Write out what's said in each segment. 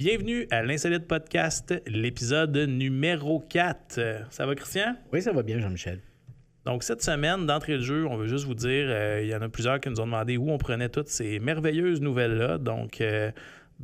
Bienvenue à l'Insolite Podcast, l'épisode numéro 4. Ça va, Christian? Oui, ça va bien, Jean-Michel. Donc, cette semaine, d'entrée de jeu, on veut juste vous dire, il y en a plusieurs qui nous ont demandé où on prenait toutes ces merveilleuses nouvelles-là. Donc,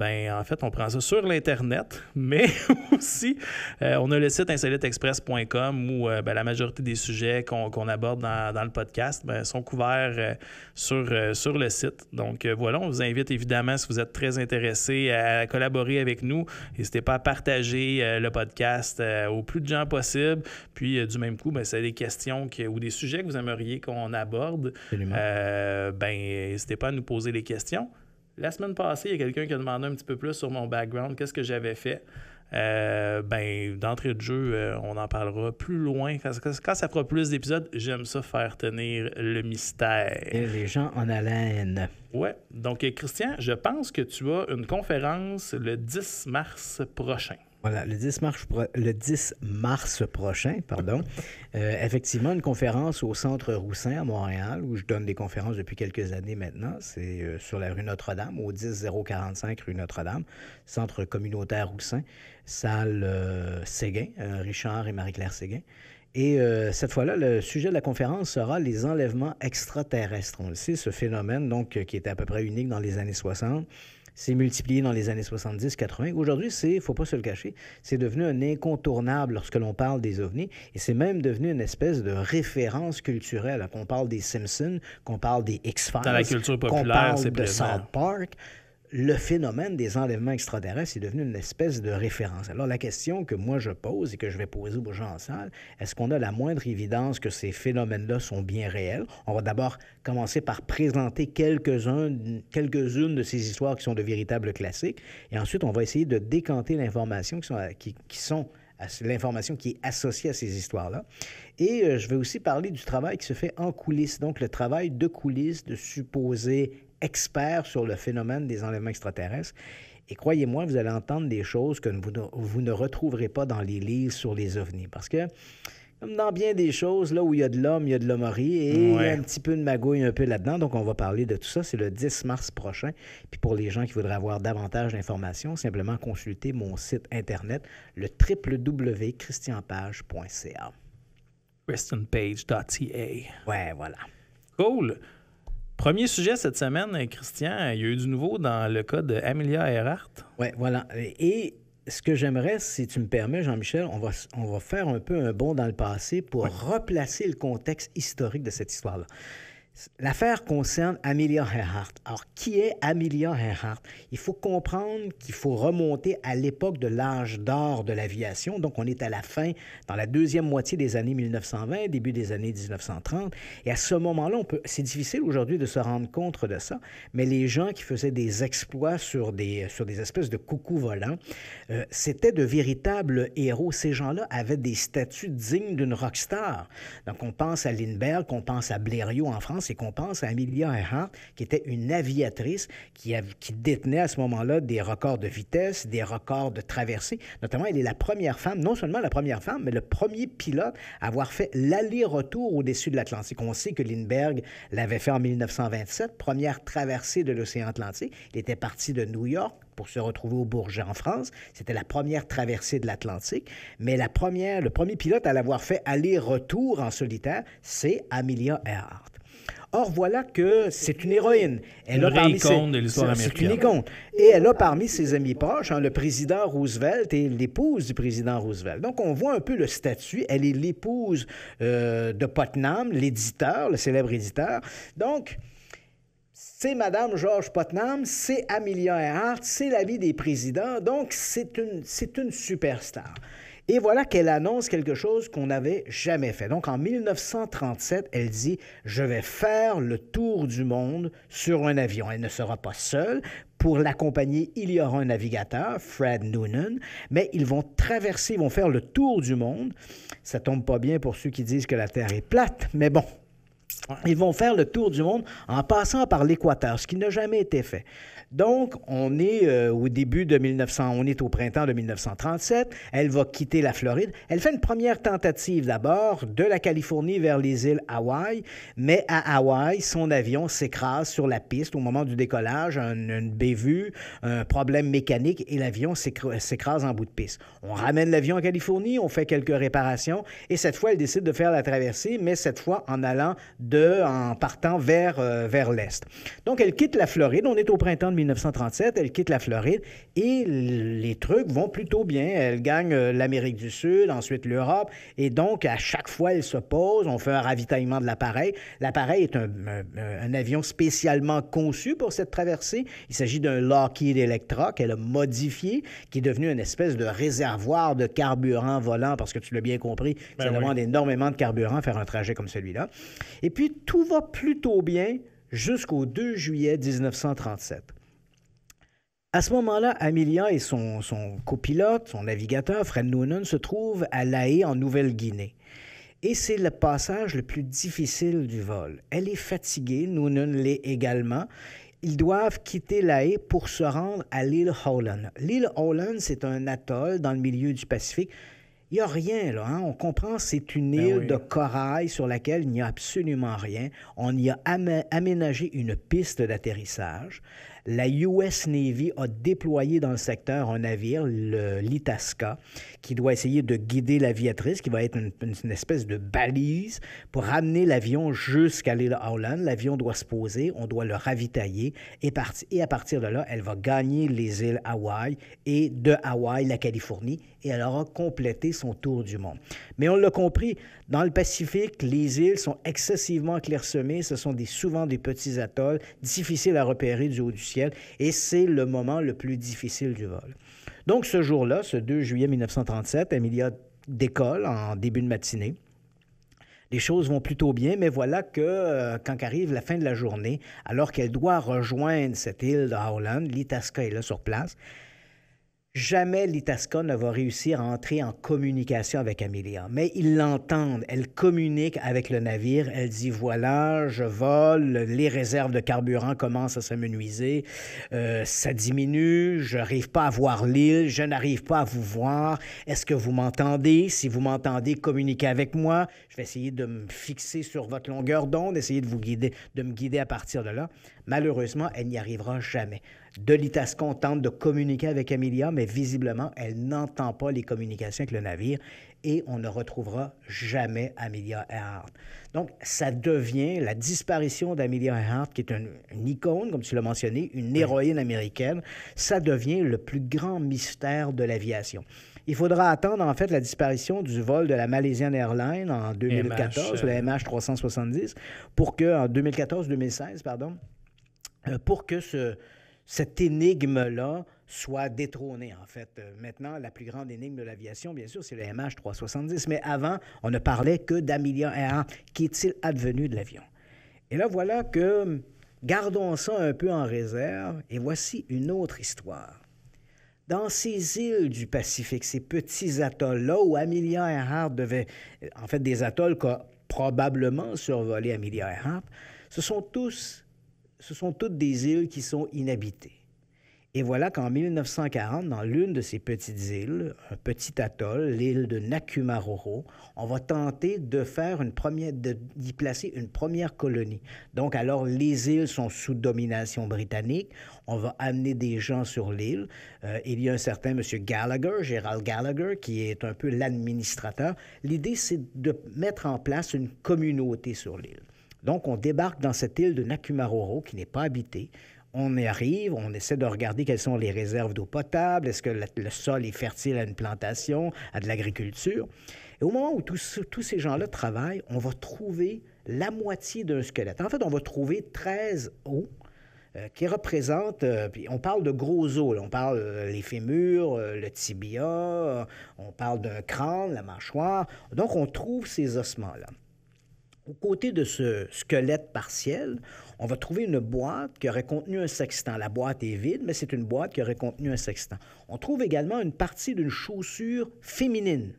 en fait, on prend ça sur l'Internet, mais aussi, on a le site insoliteexpress.com où la majorité des sujets qu'on aborde dans le podcast sont couverts sur le site. Donc, voilà, on vous invite évidemment, si vous êtes très intéressé, à collaborer avec nous. N'hésitez pas à partager le podcast au plus de gens possible. Puis, du même coup, c'est des questions ou des sujets que vous aimeriez qu'on aborde. N'hésitez pas à nous poser des questions. La semaine passée, il y a quelqu'un qui a demandé un petit peu plus sur mon background, qu'est-ce que j'avais fait. D'entrée de jeu, on en parlera plus loin. Quand ça fera plus d'épisodes, j'aime ça faire tenir le mystère. Et les gens en haleine. Ouais. Donc, Christian, je pense que tu as une conférence le 10 mars prochain. Voilà, le 10 mars prochain, effectivement, une conférence au Centre Roussin à Montréal, où je donne des conférences depuis quelques années maintenant. C'est sur la rue Notre-Dame, au 10045 rue Notre-Dame, Centre communautaire Roussin, salle Séguin, Richard et Marie-Claire Séguin. Et cette fois-là, le sujet de la conférence sera les enlèvements extraterrestres. On le sait, ce phénomène donc qui était à peu près unique dans les années 60, s'est multiplié dans les années 70-80. Aujourd'hui, il ne faut pas se le cacher, c'est devenu un incontournable lorsque l'on parle des ovnis et c'est même devenu une espèce de référence culturelle. Qu'on parle des Simpsons, qu'on parle des X-Files, dans la culture populaire, qu'on parle c'est de présent. South Park. Le phénomène des enlèvements extraterrestres est devenu une espèce de référence. Alors, la question que moi je pose et que je vais poser aux gens en salle, est-ce qu'on a la moindre évidence que ces phénomènes-là sont bien réels? On va d'abord commencer par présenter quelques-unes de ces histoires qui sont de véritables classiques. Et ensuite, on va essayer de décanter l'information l'information qui est associée à ces histoires-là. Et je vais aussi parler du travail qui se fait en coulisses, donc le travail de coulisses de supposés experts sur le phénomène des enlèvements extraterrestres. Et croyez-moi, vous allez entendre des choses que vous ne retrouverez pas dans les livres sur les ovnis. Parce que, comme dans bien des choses, là où il y a de l'homme, il y a de l'hommerie, et il y a un petit peu de magouille un peu là-dedans. Donc, on va parler de tout ça. C'est le 10 mars prochain. Puis pour les gens qui voudraient avoir davantage d'informations, simplement consulter mon site Internet, le www.christianpage.ca. christianpage.ca. Ouais, voilà. Cool. Premier sujet cette semaine, Christian, il y a eu du nouveau dans le cas d'Amelia Earhart. Oui, voilà. Et ce que j'aimerais, si tu me permets, Jean-Michel, on va faire un peu un bond dans le passé pour replacer le contexte historique de cette histoire-là. L'affaire concerne Amelia Earhart. Alors, qui est Amelia Earhart? Il faut comprendre qu'il faut remonter à l'époque de l'âge d'or de l'aviation. Donc, on est à la fin, dans la deuxième moitié des années 1920, début des années 1930. Et à ce moment-là, c'est difficile aujourd'hui de se rendre compte de ça, mais les gens qui faisaient des exploits sur des espèces de coucous volants, c'était de véritables héros. Ces gens-là avaient des statuts dignes d'une rockstar. Donc, on pense à Lindbergh, on pense à Blériot en France, et qu'on pense à Amelia Earhart, qui était une aviatrice qui détenait à ce moment-là des records de vitesse, des records de traversée. Notamment, elle est la première femme, non seulement la première femme, mais le premier pilote à avoir fait l'aller-retour au-dessus de l'Atlantique. On sait que Lindbergh l'avait fait en 1927, première traversée de l'océan Atlantique. Il était parti de New York pour se retrouver au Bourget en France. C'était la première traversée de l'Atlantique. Mais le premier pilote à l'avoir fait aller-retour en solitaire, c'est Amelia Earhart. Or, voilà que c'est une héroïne. Une vraie icône de l'histoire américaine. C'est une icône. Et elle a parmi ses amis proches le président Roosevelt et l'épouse du président Roosevelt. Donc, on voit un peu le statut. Elle est l'épouse de Putnam, l'éditeur, le célèbre éditeur. Donc, c'est Madame George Putnam, c'est Amelia Earhart, c'est la vie des présidents. Donc, c'est une superstar. Et voilà qu'elle annonce quelque chose qu'on n'avait jamais fait. Donc, en 1937, elle dit « Je vais faire le tour du monde sur un avion. » Elle ne sera pas seule. Pour l'accompagner, il y aura un navigateur, Fred Noonan, mais ils vont faire le tour du monde. Ça tombe pas bien pour ceux qui disent que la Terre est plate, mais bon. Ouais. Ils vont faire le tour du monde en passant par l'équateur, ce qui n'a jamais été fait. Donc, on est au début de 1900, on est au printemps de 1937. Elle va quitter la Floride. Elle fait une première tentative d'abord de la Californie vers les îles Hawaï, mais à Hawaï, son avion s'écrase sur la piste au moment du décollage, une bévue, un problème mécanique et l'avion s'écrase en bout de piste. On ramène l'avion en Californie, on fait quelques réparations et cette fois, elle décide de faire la traversée, mais cette fois en partant vers l'est. Donc, elle quitte la Floride. On est au printemps de 1937, elle quitte la Floride et les trucs vont plutôt bien. Elle gagne l'Amérique du Sud, ensuite l'Europe et donc à chaque fois elle se pose, on fait un ravitaillement de l'appareil. L'appareil est un avion spécialement conçu pour cette traversée. Il s'agit d'un Lockheed Electra qu'elle a modifié, qui est devenu une espèce de réservoir de carburant volant parce que tu l'as bien compris, ça demande énormément de carburant à faire un trajet comme celui-là. Et puis tout va plutôt bien jusqu'au 2 juillet 1937. À ce moment-là, Amelia et son copilote, son navigateur, Fred Noonan, se trouvent à Lae, en Nouvelle-Guinée. Et c'est le passage le plus difficile du vol. Elle est fatiguée, Noonan l'est également. Ils doivent quitter Lae pour se rendre à l'île Howland. L'île Howland, c'est un atoll dans le milieu du Pacifique. Il n'y a rien, là. Hein? On comprend, c'est une île de corail sur laquelle il n'y a absolument rien. On y a aménagé une piste d'atterrissage. La US Navy a déployé dans le secteur un navire, l'Itasca, qui doit essayer de guider l'aviatrice, qui va être une espèce de balise pour ramener l'avion jusqu'à l'île Howland. L'avion doit se poser, on doit le ravitailler et à partir de là, elle va gagner les îles Hawaï et de Hawaï, la Californie, et elle aura complété son tour du monde. Mais on l'a compris, dans le Pacifique, les îles sont excessivement clairsemées. Ce sont souvent des petits atolls, difficiles à repérer du haut du ciel, et c'est le moment le plus difficile du vol. Donc, ce jour-là, ce 2 juillet 1937, Amelia décolle en début de matinée. Les choses vont plutôt bien, mais voilà que quand arrive la fin de la journée, alors qu'elle doit rejoindre cette île de Howland, l'Itasca est là sur place. Jamais l'Itasca ne va réussir à entrer en communication avec Amelia, mais ils l'entendent. Elle communique avec le navire. Elle dit, voilà, je vole, les réserves de carburant commencent à s'amenuiser, ça diminue, je n'arrive pas à voir l'île, je n'arrive pas à vous voir. Est-ce que vous m'entendez? Si vous m'entendez, communiquez avec moi. Je vais essayer de me fixer sur votre longueur d'onde, essayer de me guider à partir de là. Malheureusement, elle n'y arrivera jamais. De l'Itasca, on tente de communiquer avec Amelia, mais visiblement, elle n'entend pas les communications avec le navire et on ne retrouvera jamais Amelia Earhart. Donc, ça devient la disparition d'Amelia Earhart, qui est une icône, comme tu l'as mentionné, une héroïne américaine. Ça devient le plus grand mystère de l'aviation. Il faudra attendre, en fait, la disparition du vol de la Malaysian Airlines en 2014, le MH370, en 2014-2016, pardon, pour que cette énigme-là soit détrônée, en fait. Maintenant, la plus grande énigme de l'aviation, bien sûr, c'est le MH370, mais avant, on ne parlait que d'Amelia Earhart. Qu'est-il advenu de l'avion? Et là, voilà que gardons ça un peu en réserve, et voici une autre histoire. Dans ces îles du Pacifique, ces petits atolls-là où Amelia Earhart devait... En fait, des atolls qu'a probablement survolé Amelia Earhart, ce sont toutes des îles qui sont inhabitées. Et voilà qu'en 1940, dans l'une de ces petites îles, un petit atoll, l'île de Nakumaroro, on va tenter d'y placer une première colonie. Donc, alors, les îles sont sous domination britannique. On va amener des gens sur l'île. Il y a un certain M. Gallagher, Gerald Gallagher, qui est un peu l'administrateur. L'idée, c'est de mettre en place une communauté sur l'île. Donc, on débarque dans cette île de Nakumaroro, qui n'est pas habitée. On y arrive, on essaie de regarder quelles sont les réserves d'eau potable, est-ce que le sol est fertile à une plantation, à de l'agriculture. Et au moment où tous ces gens-là travaillent, on va trouver la moitié d'un squelette. En fait, on va trouver 13 os qui représentent, puis on parle de gros os, là. On parle les fémurs, le tibia, on parle d'un crâne, la mâchoire. Donc, on trouve ces ossements-là. Aux côtés de ce squelette partiel, on va trouver une boîte qui aurait contenu un sextant. La boîte est vide, mais c'est une boîte qui aurait contenu un sextant. On trouve également une partie d'une chaussure féminine.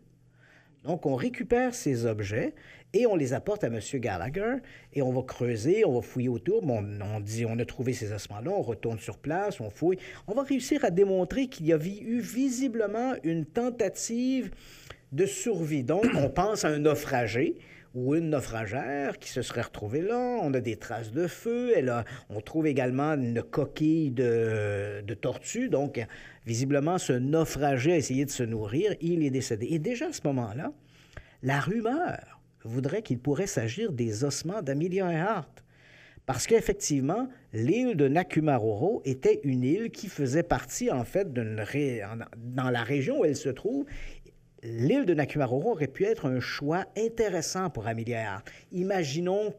Donc, on récupère ces objets et on les apporte à M. Gallagher et on va creuser, on va fouiller autour. Bon, on dit, on a trouvé ces ossements-là, on retourne sur place, on fouille. On va réussir à démontrer qu'il y a eu visiblement une tentative de survie. Donc, on pense à un naufragé ou une naufragère qui se serait retrouvée là. On a des traces de feu. On trouve également une coquille de tortue. Donc, visiblement, ce naufragé a essayé de se nourrir. Il est décédé. Et déjà à ce moment-là, la rumeur voudrait qu'il pourrait s'agir des ossements d'Amelia Earhart. Parce qu'effectivement, l'île de Nakumaroro était une île qui faisait partie, en fait, dans la région où elle se trouve. L'île de Nakumaroro aurait pu être un choix intéressant pour Amelia Earhart. Imaginons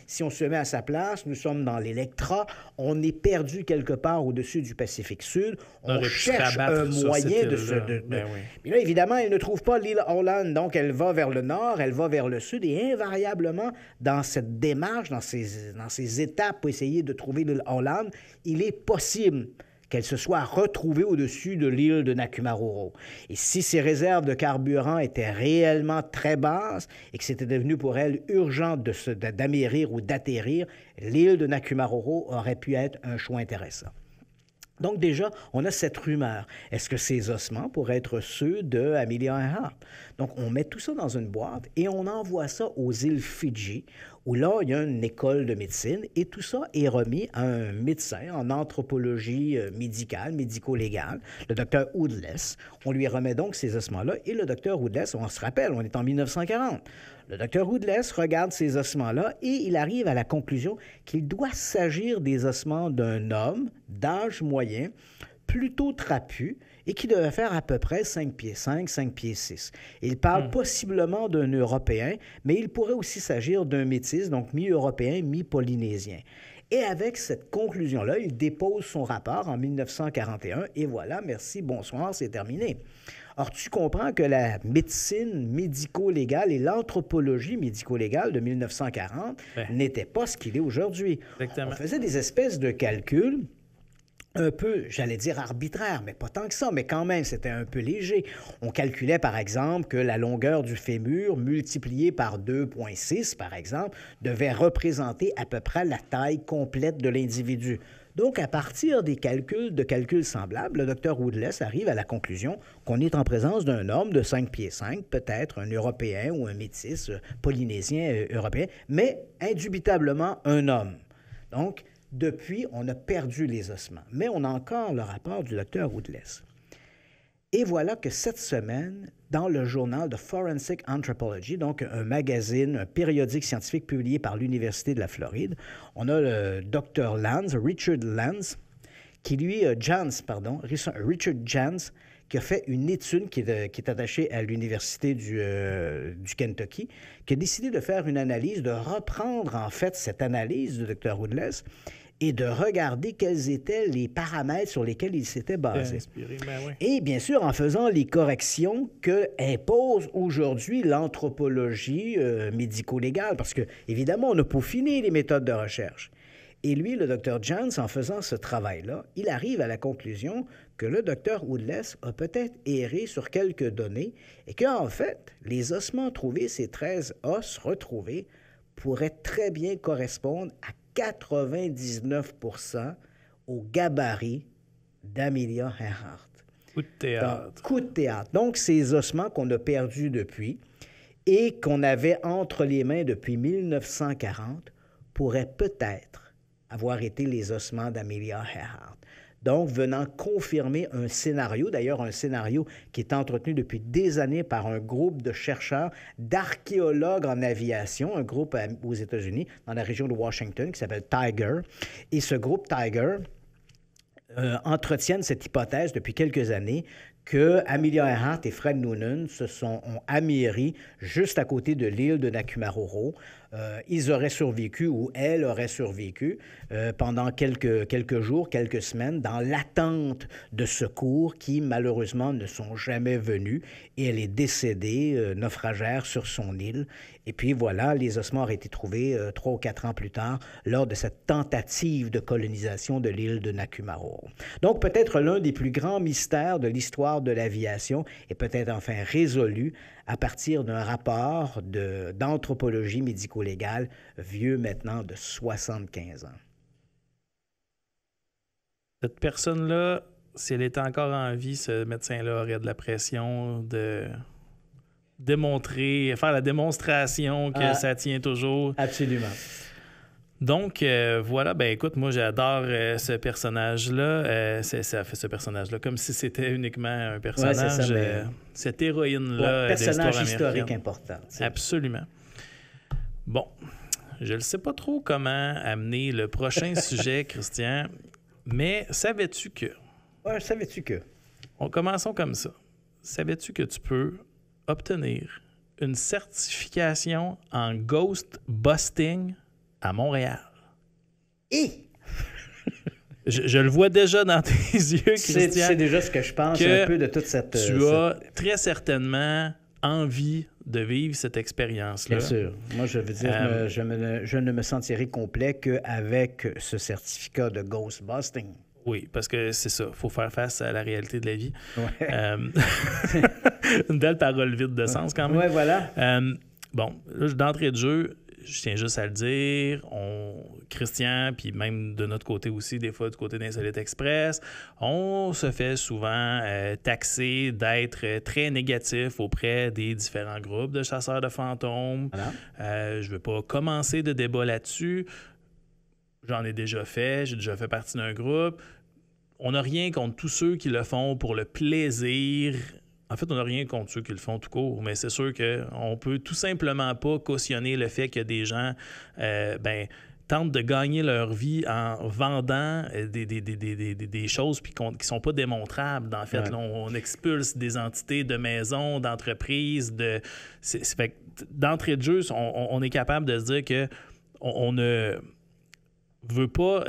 si on se met à sa place, nous sommes dans l'Electra, on est perdu quelque part au-dessus du Pacifique Sud, on cherche un moyen de se... Ben oui. Mais là, évidemment, elle ne trouve pas l'île Holland, donc elle va vers le nord, elle va vers le sud, et invariablement, dans cette démarche, dans ces étapes pour essayer de trouver l'île Holland, il est possible qu'elle se soit retrouvée au-dessus de l'île de Nakumaroro. Et si ses réserves de carburant étaient réellement très basses et que c'était devenu pour elle urgent d'amérir ou d'atterrir, l'île de Nakumaroro aurait pu être un choix intéressant. Donc déjà, on a cette rumeur. Est-ce que ces ossements pourraient être ceux de Amelia Earhart? Donc on met tout ça dans une boîte et on envoie ça aux îles Fidji, où là, il y a une école de médecine et tout ça est remis à un médecin en anthropologie médicale, médico-légale, le docteur Woodless. On lui remet donc ces ossements-là et le docteur Woodless, on se rappelle, on est en 1940. Le docteur Woodless regarde ces ossements-là et il arrive à la conclusion qu'il doit s'agir des ossements d'un homme d'âge moyen, plutôt trapu, et qui devait faire à peu près 5 pieds 5, 5 pieds 6. Il parle possiblement d'un Européen, mais il pourrait aussi s'agir d'un métis, donc mi-européen, mi-polynésien. Et avec cette conclusion-là, il dépose son rapport en 1941, et voilà, merci, bonsoir, c'est terminé. Or, tu comprends que la médecine médico-légale et l'anthropologie médico-légale de 1940 n'étaient pas ce qu'il est aujourd'hui. Exactement. On faisait des espèces de calculs un peu, j'allais dire arbitraire, mais pas tant que ça, mais quand même, c'était un peu léger. On calculait, par exemple, que la longueur du fémur multipliée par 2,6, par exemple, devait représenter à peu près la taille complète de l'individu. Donc, à partir des calculs semblables, le docteur Woodless arrive à la conclusion qu'on est en présence d'un homme de 5 pieds 5, peut-être un Européen ou un métis polynésien européen, mais indubitablement un homme. Donc, depuis, on a perdu les ossements, mais on a encore le rapport du docteur Woodless. Et voilà que cette semaine, dans le journal de Forensic Anthropology, donc un magazine, un périodique scientifique publié par l'Université de la Floride, on a le docteur Richard Jans, Richard Jans, qui a fait une étude qui est attachée à l'Université du Kentucky, qui a décidé de faire une analyse, de reprendre en fait cette analyse du Dr. Woodless et de regarder quels étaient les paramètres sur lesquels il s'était basé. Et bien sûr, en faisant les corrections que impose aujourd'hui l'anthropologie médico-légale, parce que, évidemment, on a peaufiné les méthodes de recherche. Et lui, le Dr. Jans, en faisant ce travail-là, il arrive à la conclusion que le Dr. Woodless a peut-être erré sur quelques données et qu'en fait, les ossements trouvés, ces 13 os retrouvés, pourraient très bien correspondre à 99% au gabarit d'Amelia Earhart. Coup de théâtre. Donc, coup de théâtre. Donc, ces ossements qu'on a perdus depuis et qu'on avait entre les mains depuis 1940 pourraient peut-être avoir été les ossements d'Amelia Earhart. Donc, venant confirmer un scénario, d'ailleurs un scénario qui est entretenu depuis des années par un groupe de chercheurs, d'archéologues en aviation, un groupe aux États-Unis, dans la région de Washington, qui s'appelle Tiger. Et ce groupe Tiger entretiennent cette hypothèse depuis quelques années que Amelia Earhart et Fred Noonan ont améri juste à côté de l'île de Nakumaroro. Ils auraient survécu, ou elle aurait survécu, pendant quelques jours, quelques semaines, dans l'attente de secours qui, malheureusement, ne sont jamais venus. Et elle est décédée, naufragère, sur son île. Et puis voilà, les ossements auraient été trouvés 3 ou 4 ans plus tard, lors de cette tentative de colonisation de l'île de Nakumaroro. Donc, peut-être l'un des plus grands mystères de l'histoire l'histoire de l'aviation est peut-être enfin résolue à partir d'un rapport d'anthropologie médico-légale vieux maintenant de 75 ans. Cette personne-là, si elle était encore en vie, ce médecin-là aurait de la pression de démontrer, faire la démonstration que ça tient toujours. Absolument. Donc, voilà, ben écoute, moi j'adore ce personnage-là. Ça fait ce personnage-là comme si c'était uniquement un personnage, cette héroïne-là. Personnage historique important. Absolument. Bon, je ne sais pas trop comment amener le prochain sujet, Christian, mais savais-tu que... Ouais, savais-tu que... Commençons comme ça. Savais-tu que tu peux obtenir une certification en ghost busting à Montréal? Et je le vois déjà dans tes yeux, Christian. C'est déjà ce que je pense un peu de toute cette... Tu as très certainement envie de vivre cette expérience-là. Bien sûr. Moi, je veux dire, je ne me sentirai complet qu'avec ce certificat de ghost busting. Oui, parce que c'est ça. Il faut faire face à la réalité de la vie. Ouais. Une belle parole vide de sens, quand même. Oui, voilà. Bon, là, d'entrée de jeu, je tiens juste à le dire, Christian, puis même de notre côté aussi, des fois du côté d'Insolite Express, on se fait souvent taxer d'être très négatif auprès des différents groupes de chasseurs de fantômes. Voilà. Je ne vais pas commencer de débat là-dessus. J'en ai déjà fait, j'ai déjà fait partie d'un groupe. On n'a rien contre tous ceux qui le font pour le plaisir. En fait, on n'a rien contre ceux qui le font tout court, mais c'est sûr qu'on peut tout simplement pas cautionner le fait que des gens tentent de gagner leur vie en vendant des choses qui ne sont pas démontrables. En fait, ouais. Là, on expulse des entités de maisons, d'entreprises. Fait que d'entrée de jeu, on est capable de se dire qu'on ne veut pas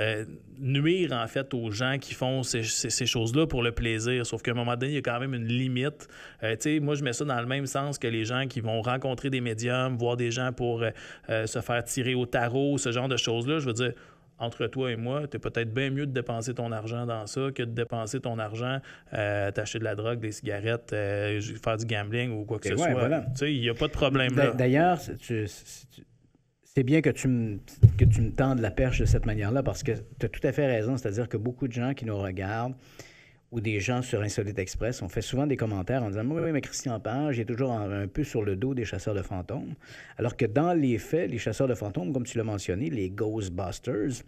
nuire, en fait, aux gens qui font ces choses-là pour le plaisir. Sauf qu'à un moment donné, il y a quand même une limite. Tu sais, moi, je mets ça dans le même sens que les gens qui vont rencontrer des médiums, voir des gens pour se faire tirer au tarot, ce genre de choses-là. Je veux dire, entre toi et moi, t'es peut-être bien mieux de dépenser ton argent dans ça que de dépenser ton argent t'acheter de la drogue, des cigarettes, faire du gambling ou quoi que ce soit. Voilà. Tu sais, il n'y a pas de problème là. D'ailleurs, c'est bien que tu me tendes la perche de cette manière-là parce que tu as tout à fait raison. C'est-à-dire que beaucoup de gens qui nous regardent ou des gens sur Insolite Express, on fait souvent des commentaires en disant « Oui, mais Christian Page est toujours un peu sur le dos des chasseurs de fantômes. » Alors que dans les faits, les chasseurs de fantômes, comme tu l'as mentionné, les Ghostbusters,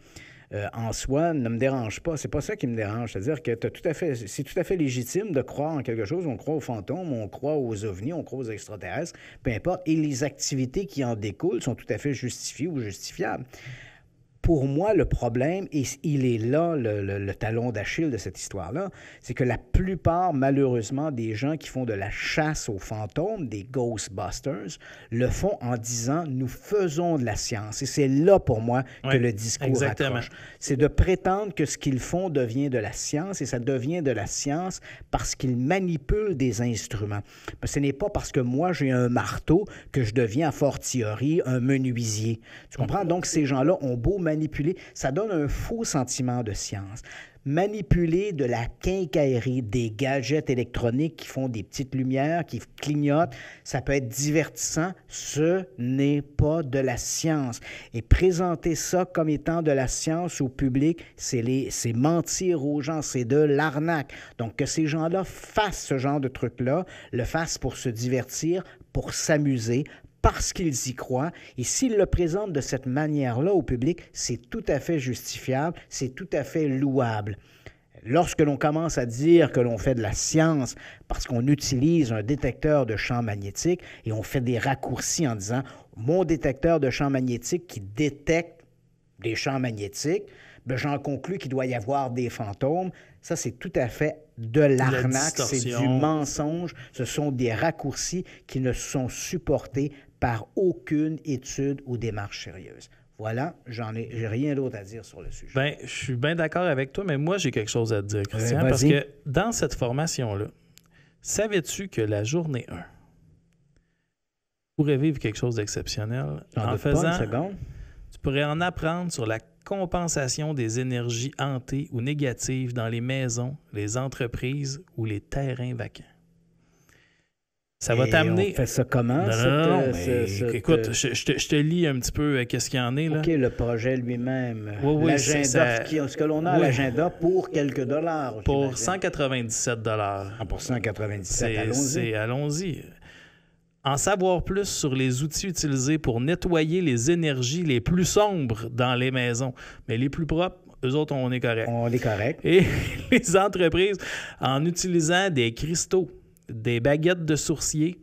en soi, ne me dérange pas. C'est pas ça qui me dérange. C'est-à-dire que c'est tout à fait légitime de croire en quelque chose. On croit aux fantômes, on croit aux ovnis, on croit aux extraterrestres, peu importe. Et les activités qui en découlent sont tout à fait justifiées ou justifiables. Pour moi, le problème, et il est là le talon d'Achille de cette histoire-là, c'est que la plupart, malheureusement, des gens qui font de la chasse aux fantômes, des Ghostbusters, le font en disant « nous faisons de la science ». Et c'est là, pour moi, que le discours accroche. C'est de prétendre que ce qu'ils font devient de la science, et ça devient de la science parce qu'ils manipulent des instruments. Mais ce n'est pas parce que moi, j'ai un marteau que je deviens, a fortiori, un menuisier. Tu comprends? Donc, ces gens-là ont beau manipuler, ça donne un faux sentiment de science. Manipuler de la quincaillerie, des gadgets électroniques qui font des petites lumières, qui clignotent, ça peut être divertissant. Ce n'est pas de la science. Et présenter ça comme étant de la science au public, c'est mentir aux gens, c'est de l'arnaque. Donc, que ces gens-là fassent ce genre de truc-là, le fassent pour se divertir, pour s'amuser, parce qu'ils y croient. Et s'ils le présentent de cette manière-là au public, c'est tout à fait justifiable, c'est tout à fait louable. Lorsque l'on commence à dire que l'on fait de la science parce qu'on utilise un détecteur de champs magnétiques et on fait des raccourcis en disant « mon détecteur de champs magnétiques qui détecte des champs magnétiques », ben j'en conclus qu'il doit y avoir des fantômes. Ça, c'est tout à fait de l'arnaque, c'est du mensonge. Ce sont des raccourcis qui ne sont supportés par aucune étude ou démarche sérieuse. Voilà, j'ai rien d'autre à dire sur le sujet. Bien, je suis bien d'accord avec toi, mais moi, j'ai quelque chose à te dire, Christian, parce que dans cette formation-là, savais-tu que la journée 1 pourrait vivre quelque chose d'exceptionnel en faisant... Tu pourrais en apprendre sur la compensation des énergies hantées ou négatives dans les maisons, les entreprises ou les terrains vacants. Ça va t'amener... On fait ça comment? Écoute, je te lis un petit peu qu'est-ce qu'il y en est. Là. OK, le projet lui-même. Oui, l'agenda, ce que l'on a à l'agenda pour quelques dollars. Pour 197 $. Pour 197, allons-y. En savoir plus sur les outils utilisés pour nettoyer les énergies les plus sombres dans les maisons. Mais les plus propres, eux autres, on est correct. On est correct. Et les entreprises, en utilisant des cristaux, des baguettes de sourcier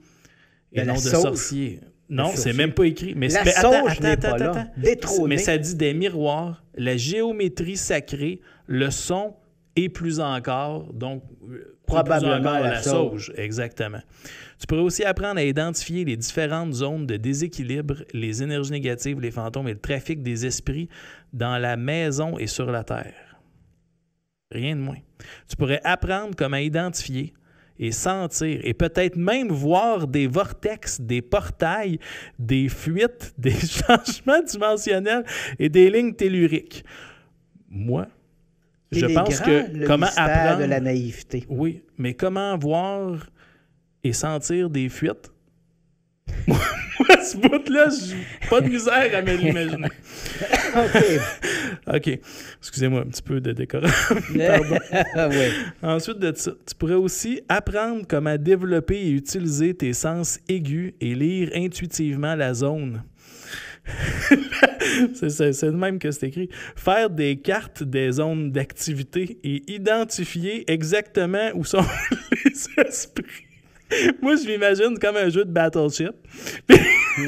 et non de sorcier. Non, c'est même pas écrit. Mais attends. Mais ça dit des miroirs, la géométrie sacrée, le son et plus encore. Donc, probablement la sauge. Exactement. Tu pourrais aussi apprendre à identifier les différentes zones de déséquilibre, les énergies négatives, les fantômes et le trafic des esprits dans la maison et sur la terre. Rien de moins. Tu pourrais apprendre comment identifier et sentir, et peut-être même voir des vortex, des portails, des fuites, des changements dimensionnels et des lignes telluriques. Moi, je pense que comment apprendre de la naïveté. Oui, mais comment voir et sentir des fuites? Moi, ce bout-là, j'ai pas de misère à me l'imaginer. OK. Excusez-moi, un petit peu de décorum. Pardon. Oui. Ensuite de ça, tu pourrais aussi apprendre comment développer et utiliser tes sens aigus et lire intuitivement la zone. c'est de même que c'est écrit. Faire des cartes des zones d'activité et identifier exactement où sont les esprits. Moi, je m'imagine comme un jeu de Battleship. Puis,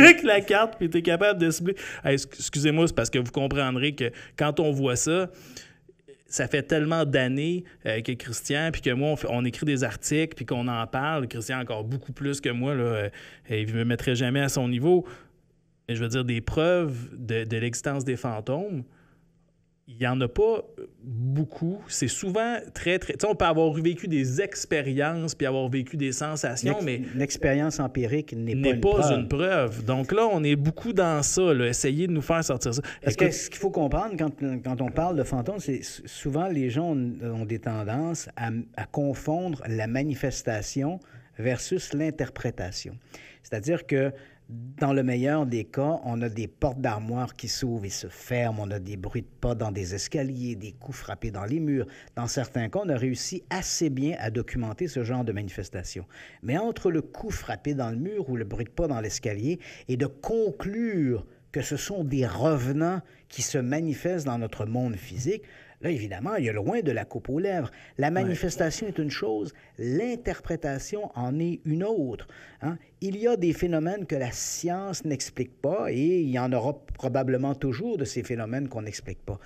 avec la carte, puis tu es capable de cibler. Hey, excusez-moi, c'est parce que vous comprendrez que quand on voit ça, ça fait tellement d'années que Christian, puis que moi, on écrit des articles, puis qu'on en parle. Christian, encore beaucoup plus que moi, là, il ne me mettrait jamais à son niveau. Mais je veux dire, des preuves de l'existence des fantômes, il n'y en a pas beaucoup. C'est souvent très, très... Tu sais, on peut avoir vécu des expériences puis avoir vécu des sensations, mais... L'expérience empirique n'est pas une preuve. Donc là, on est beaucoup dans ça, là, essayer de nous faire sortir ça. Parce que ce qu'il faut comprendre quand on parle de fantômes, c'est souvent les gens ont des tendances à confondre la manifestation versus l'interprétation. C'est-à-dire que dans le meilleur des cas, on a des portes d'armoire qui s'ouvrent et se ferment, on a des bruits de pas dans des escaliers, des coups frappés dans les murs. Dans certains cas, on a réussi assez bien à documenter ce genre de manifestation. Mais entre le coup frappé dans le mur ou le bruit de pas dans l'escalier et de conclure que ce sont des revenants qui se manifestent dans notre monde physique, là, évidemment, il y a loin de la coupe aux lèvres. La manifestation est une chose, l'interprétation en est une autre. Hein? Il y a des phénomènes que la science n'explique pas et il y en aura probablement toujours de ces phénomènes qu'on n'explique pas.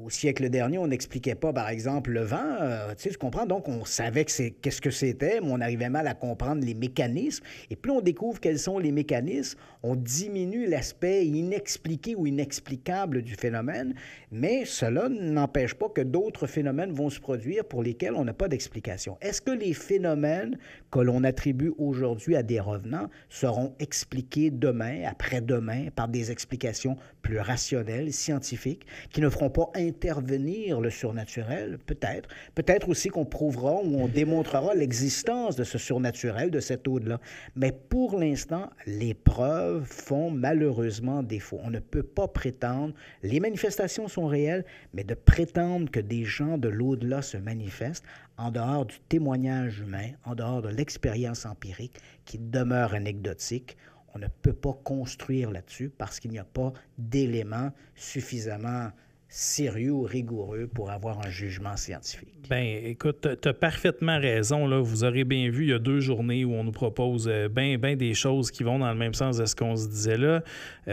Au siècle dernier, on n'expliquait pas, par exemple, le vent. Tu comprends? Donc, on savait qu'est-ce que c'était, mais on arrivait mal à comprendre les mécanismes. Et plus on découvre quels sont les mécanismes, on diminue l'aspect inexpliqué ou inexplicable du phénomène, mais cela n'empêche pas que d'autres phénomènes vont se produire pour lesquels on n'a pas d'explication. Est-ce que les phénomènes que l'on attribue aujourd'hui à des revenants seront expliqués demain, après-demain, par des explications plus rationnelles, scientifiques, qui ne feront pas intervenir le surnaturel? Peut-être. Peut-être aussi qu'on prouvera ou on démontrera l'existence de ce surnaturel, de cet au-delà. Mais pour l'instant, les preuves font malheureusement défaut. On ne peut pas prétendre, les manifestations sont réelles, mais de prétendre que des gens de l'au-delà se manifestent en dehors du témoignage humain, en dehors de l'expérience empirique qui demeure anecdotique, on ne peut pas construire là-dessus parce qu'il n'y a pas d'éléments suffisamment sérieux ou rigoureux pour avoir un jugement scientifique. Bien, écoute, tu as parfaitement raison. Là. Vous aurez bien vu, il y a 2 journées où on nous propose bien des choses qui vont dans le même sens de ce qu'on se disait là.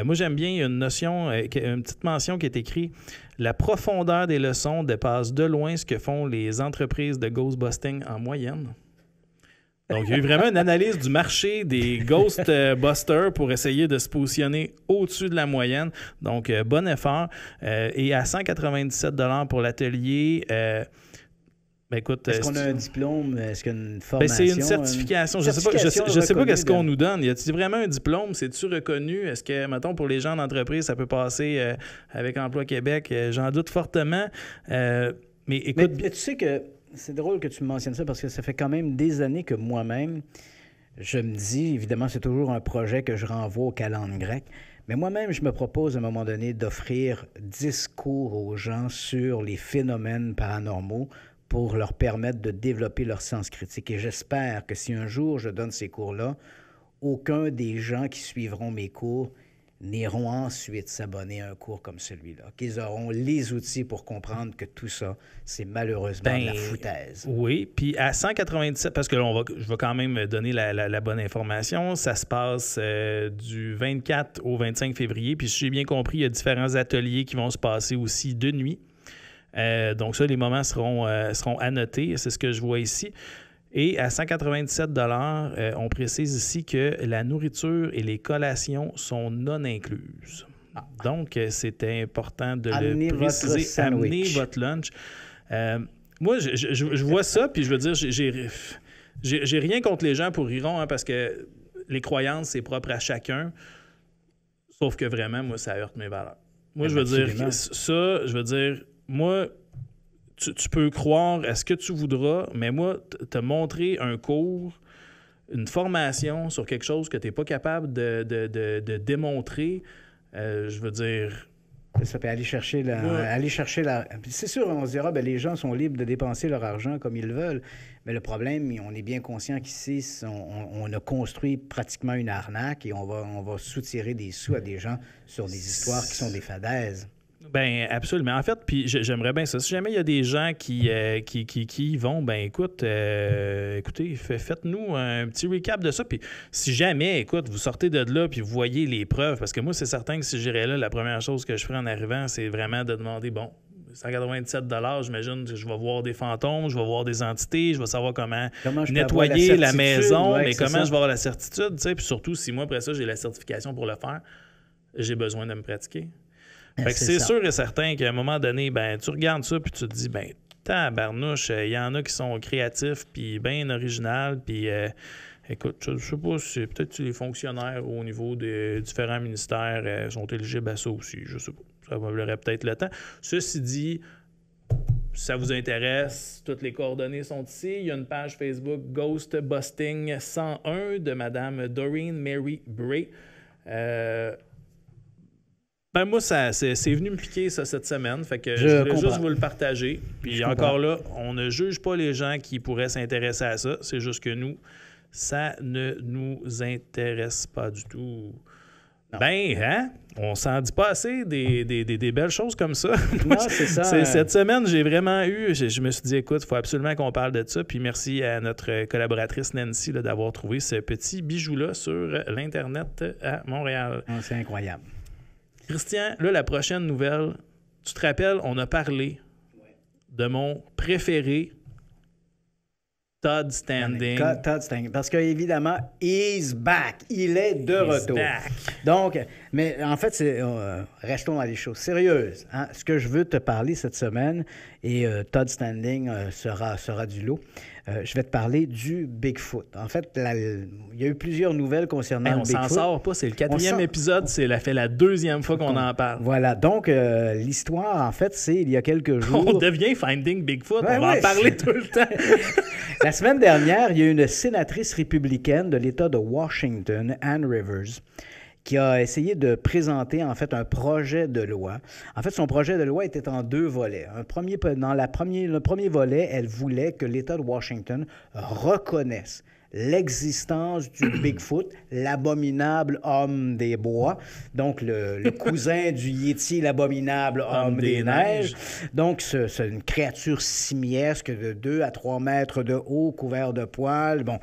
Moi, j'aime bien, il y a une notion, une petite mention qui est écrite. La profondeur des leçons dépasse de loin ce que font les entreprises de ghostbusting en moyenne. Donc, il y a eu vraiment une analyse du marché des Ghostbusters pour essayer de se positionner au-dessus de la moyenne. Donc, bon effort. Et à 197 $ pour l'atelier, Ben écoute, est-ce qu'on a un diplôme? Est-ce qu'il y a une ben, formation? c'est une certification. Je sais pas qu'est-ce qu'on nous donne. Y a-t-il vraiment un diplôme? C'est-tu reconnu? Est-ce que, mettons, pour les gens d'entreprise, ça peut passer avec Emploi Québec? J'en doute fortement. Mais écoute... Mais tu sais que c'est drôle que tu me mentionnes ça parce que ça fait quand même des années que moi-même, je me dis, évidemment, c'est toujours un projet que je renvoie aux calendes grecques, mais moi-même, je me propose à un moment donné d'offrir 10 cours aux gens sur les phénomènes paranormaux pour leur permettre de développer leur sens critique. Et j'espère que si un jour je donne ces cours-là, aucun des gens qui suivront mes cours n'iront ensuite s'abonner à un cours comme celui-là, qu'ils auront les outils pour comprendre que tout ça, c'est malheureusement de la foutaise. Oui, puis à 197, parce que là, je vais quand même donner la bonne information, ça se passe du 24 au 25 février, puis si j'ai bien compris, il y a différents ateliers qui vont se passer aussi de nuit. Donc ça, les moments seront annotés, c'est ce que je vois ici. Et à 197 $, on précise ici que la nourriture et les collations sont non incluses. Donc, c'était important de le préciser. Amenez votre lunch. Moi, je vois ça, puis je veux dire, j'ai rien contre les gens pour riront, hein, parce que les croyances, c'est propre à chacun. Sauf que vraiment, moi, ça heurte mes valeurs. Moi, je veux dire, moi... Tu peux croire à ce que tu voudras, mais moi, te montrer un cours, une formation sur quelque chose que tu n'es pas capable de démontrer, je veux dire... Ça peut aller chercher la... C'est sûr, on se dira, ben, les gens sont libres de dépenser leur argent comme ils le veulent, mais le problème, on est bien conscient qu'ici, on a construit pratiquement une arnaque et on va soutirer des sous à des gens sur des histoires qui sont des fadaises. Ben absolument. En fait, puis j'aimerais bien ça. Si jamais il y a des gens qui y vont, ben écoutez, faites-nous un petit recap de ça. Puis si jamais, écoute, vous sortez de là puis vous voyez les preuves, parce que moi, c'est certain que si j'irais là, la première chose que je ferais en arrivant, c'est vraiment de demander, bon, 197 $, j'imagine que je vais voir des fantômes, je vais voir des entités, je vais savoir comment nettoyer la maison, mais comment je vais avoir la certitude, tu sais. Puis surtout, si moi, après ça, j'ai la certification pour le faire, j'ai besoin de me pratiquer. Fait que c'est sûr et certain qu'à un moment donné, ben tu regardes ça puis tu te dis, ben tabarnouche, il y en a qui sont créatifs puis bien originales, puis écoute, je sais pas si peut-être les fonctionnaires au niveau des différents ministères sont éligibles à ça aussi, je sais pas. Ça vaudrait peut-être le temps. Ceci dit, si ça vous intéresse, toutes les coordonnées sont ici. Il y a une page Facebook Ghost Busting 101 de Mme Doreen Mary Bray. Ben moi, c'est venu me piquer ça cette semaine. Fait que je voulais juste vous le partager. Puis encore là, on ne juge pas les gens qui pourraient s'intéresser à ça. C'est juste que nous, ça ne nous intéresse pas du tout. Non. Ben, hein? On s'en dit pas assez des belles choses comme ça. Non, c'est ça. Cette semaine, j'ai vraiment eu... Je me suis dit, écoute, il faut absolument qu'on parle de ça. Puis merci à notre collaboratrice Nancy d'avoir trouvé ce petit bijou-là sur l'Internet à Montréal. Oh, c'est incroyable. Christian, là, la prochaine nouvelle, tu te rappelles, on a parlé de mon préféré, Todd Standing. Todd Standing. Parce qu'évidemment, he's back. Il est de retour. Back. Donc, mais en fait, restons dans les choses sérieuses. Hein? Ce que je veux te parler cette semaine, et Todd Standing sera du lot, je vais te parler du Bigfoot. En fait, il y a eu plusieurs nouvelles concernant le Bigfoot. On s'en sort pas. C'est le 4e épisode. C'est la 2e fois qu'on en parle. Voilà. Donc, l'histoire, en fait, c'est il y a quelques jours... On devient Finding Bigfoot. On va en parler tout le temps. La semaine dernière, il y a une sénatrice républicaine de l'État de Washington, Ann Rivers, qui a essayé de présenter, en fait, un projet de loi. En fait, son projet de loi était en 2 volets. Le premier volet, elle voulait que l'État de Washington reconnaisse l'existence du Bigfoot, l'abominable homme des bois, donc le cousin du Yéti, l'abominable homme des neiges. Donc, c'est une créature simiesque de 2 à 3 mètres de haut, couvert de poils. Bon.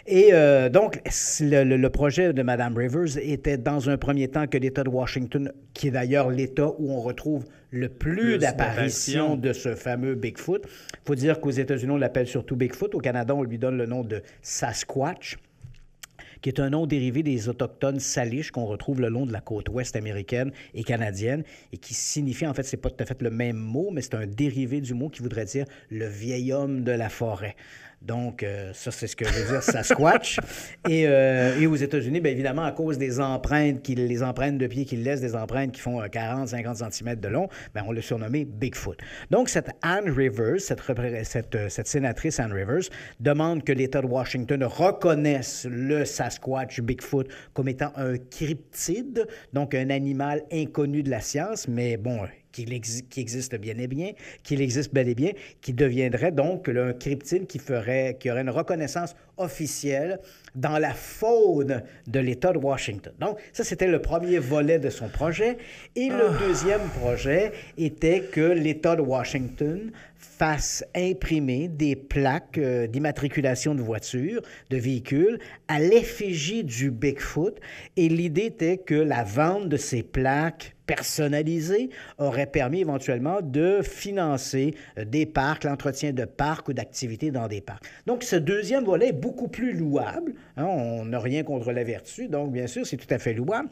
Et donc, le projet de Mme Rivers était, dans un premier temps, que l'État de Washington, qui est d'ailleurs l'État où on retrouve le plus d'apparitions de ce fameux Bigfoot. Il faut dire qu'aux États-Unis, on l'appelle surtout Bigfoot. Au Canada, on lui donne le nom de Sasquatch. qui est un nom dérivé des Autochtones Salish qu'on retrouve le long de la côte ouest américaine et canadienne et qui signifie, en fait, c'est pas tout à fait le même mot, mais c'est un dérivé du mot qui voudrait dire « le vieil homme de la forêt ». Donc, ça, c'est ce que veut dire Sasquatch. Et aux États-Unis, bien évidemment, à cause des empreintes, les empreintes de pieds qu'il laisse, des empreintes qui font 40-50 cm de long, bien, on l'a surnommé Bigfoot. Donc, cette Ann Rivers, cette sénatrice Ann Rivers, demande que l'État de Washington reconnaisse le Sasquatch Bigfoot comme étant un cryptide, donc un animal inconnu de la science, mais bon, qui existe bien et bien, qu'il existe bel et bien, qui deviendrait donc un cryptide qui aurait une reconnaissance officielle dans la faune de l'État de Washington. Donc, ça, c'était le premier volet de son projet. Et le deuxième projet était que l'État de Washington fasse imprimer des plaques d'immatriculation de voitures, de véhicules, à l'effigie du Bigfoot. Et l'idée était que la vente de ces plaques personnalisées aurait permis éventuellement de financer des parcs, l'entretien de parcs ou d'activités dans des parcs. Donc, ce deuxième volet est beaucoup plus louable. Hein, on n'a rien contre la vertu, donc bien sûr, c'est tout à fait louable.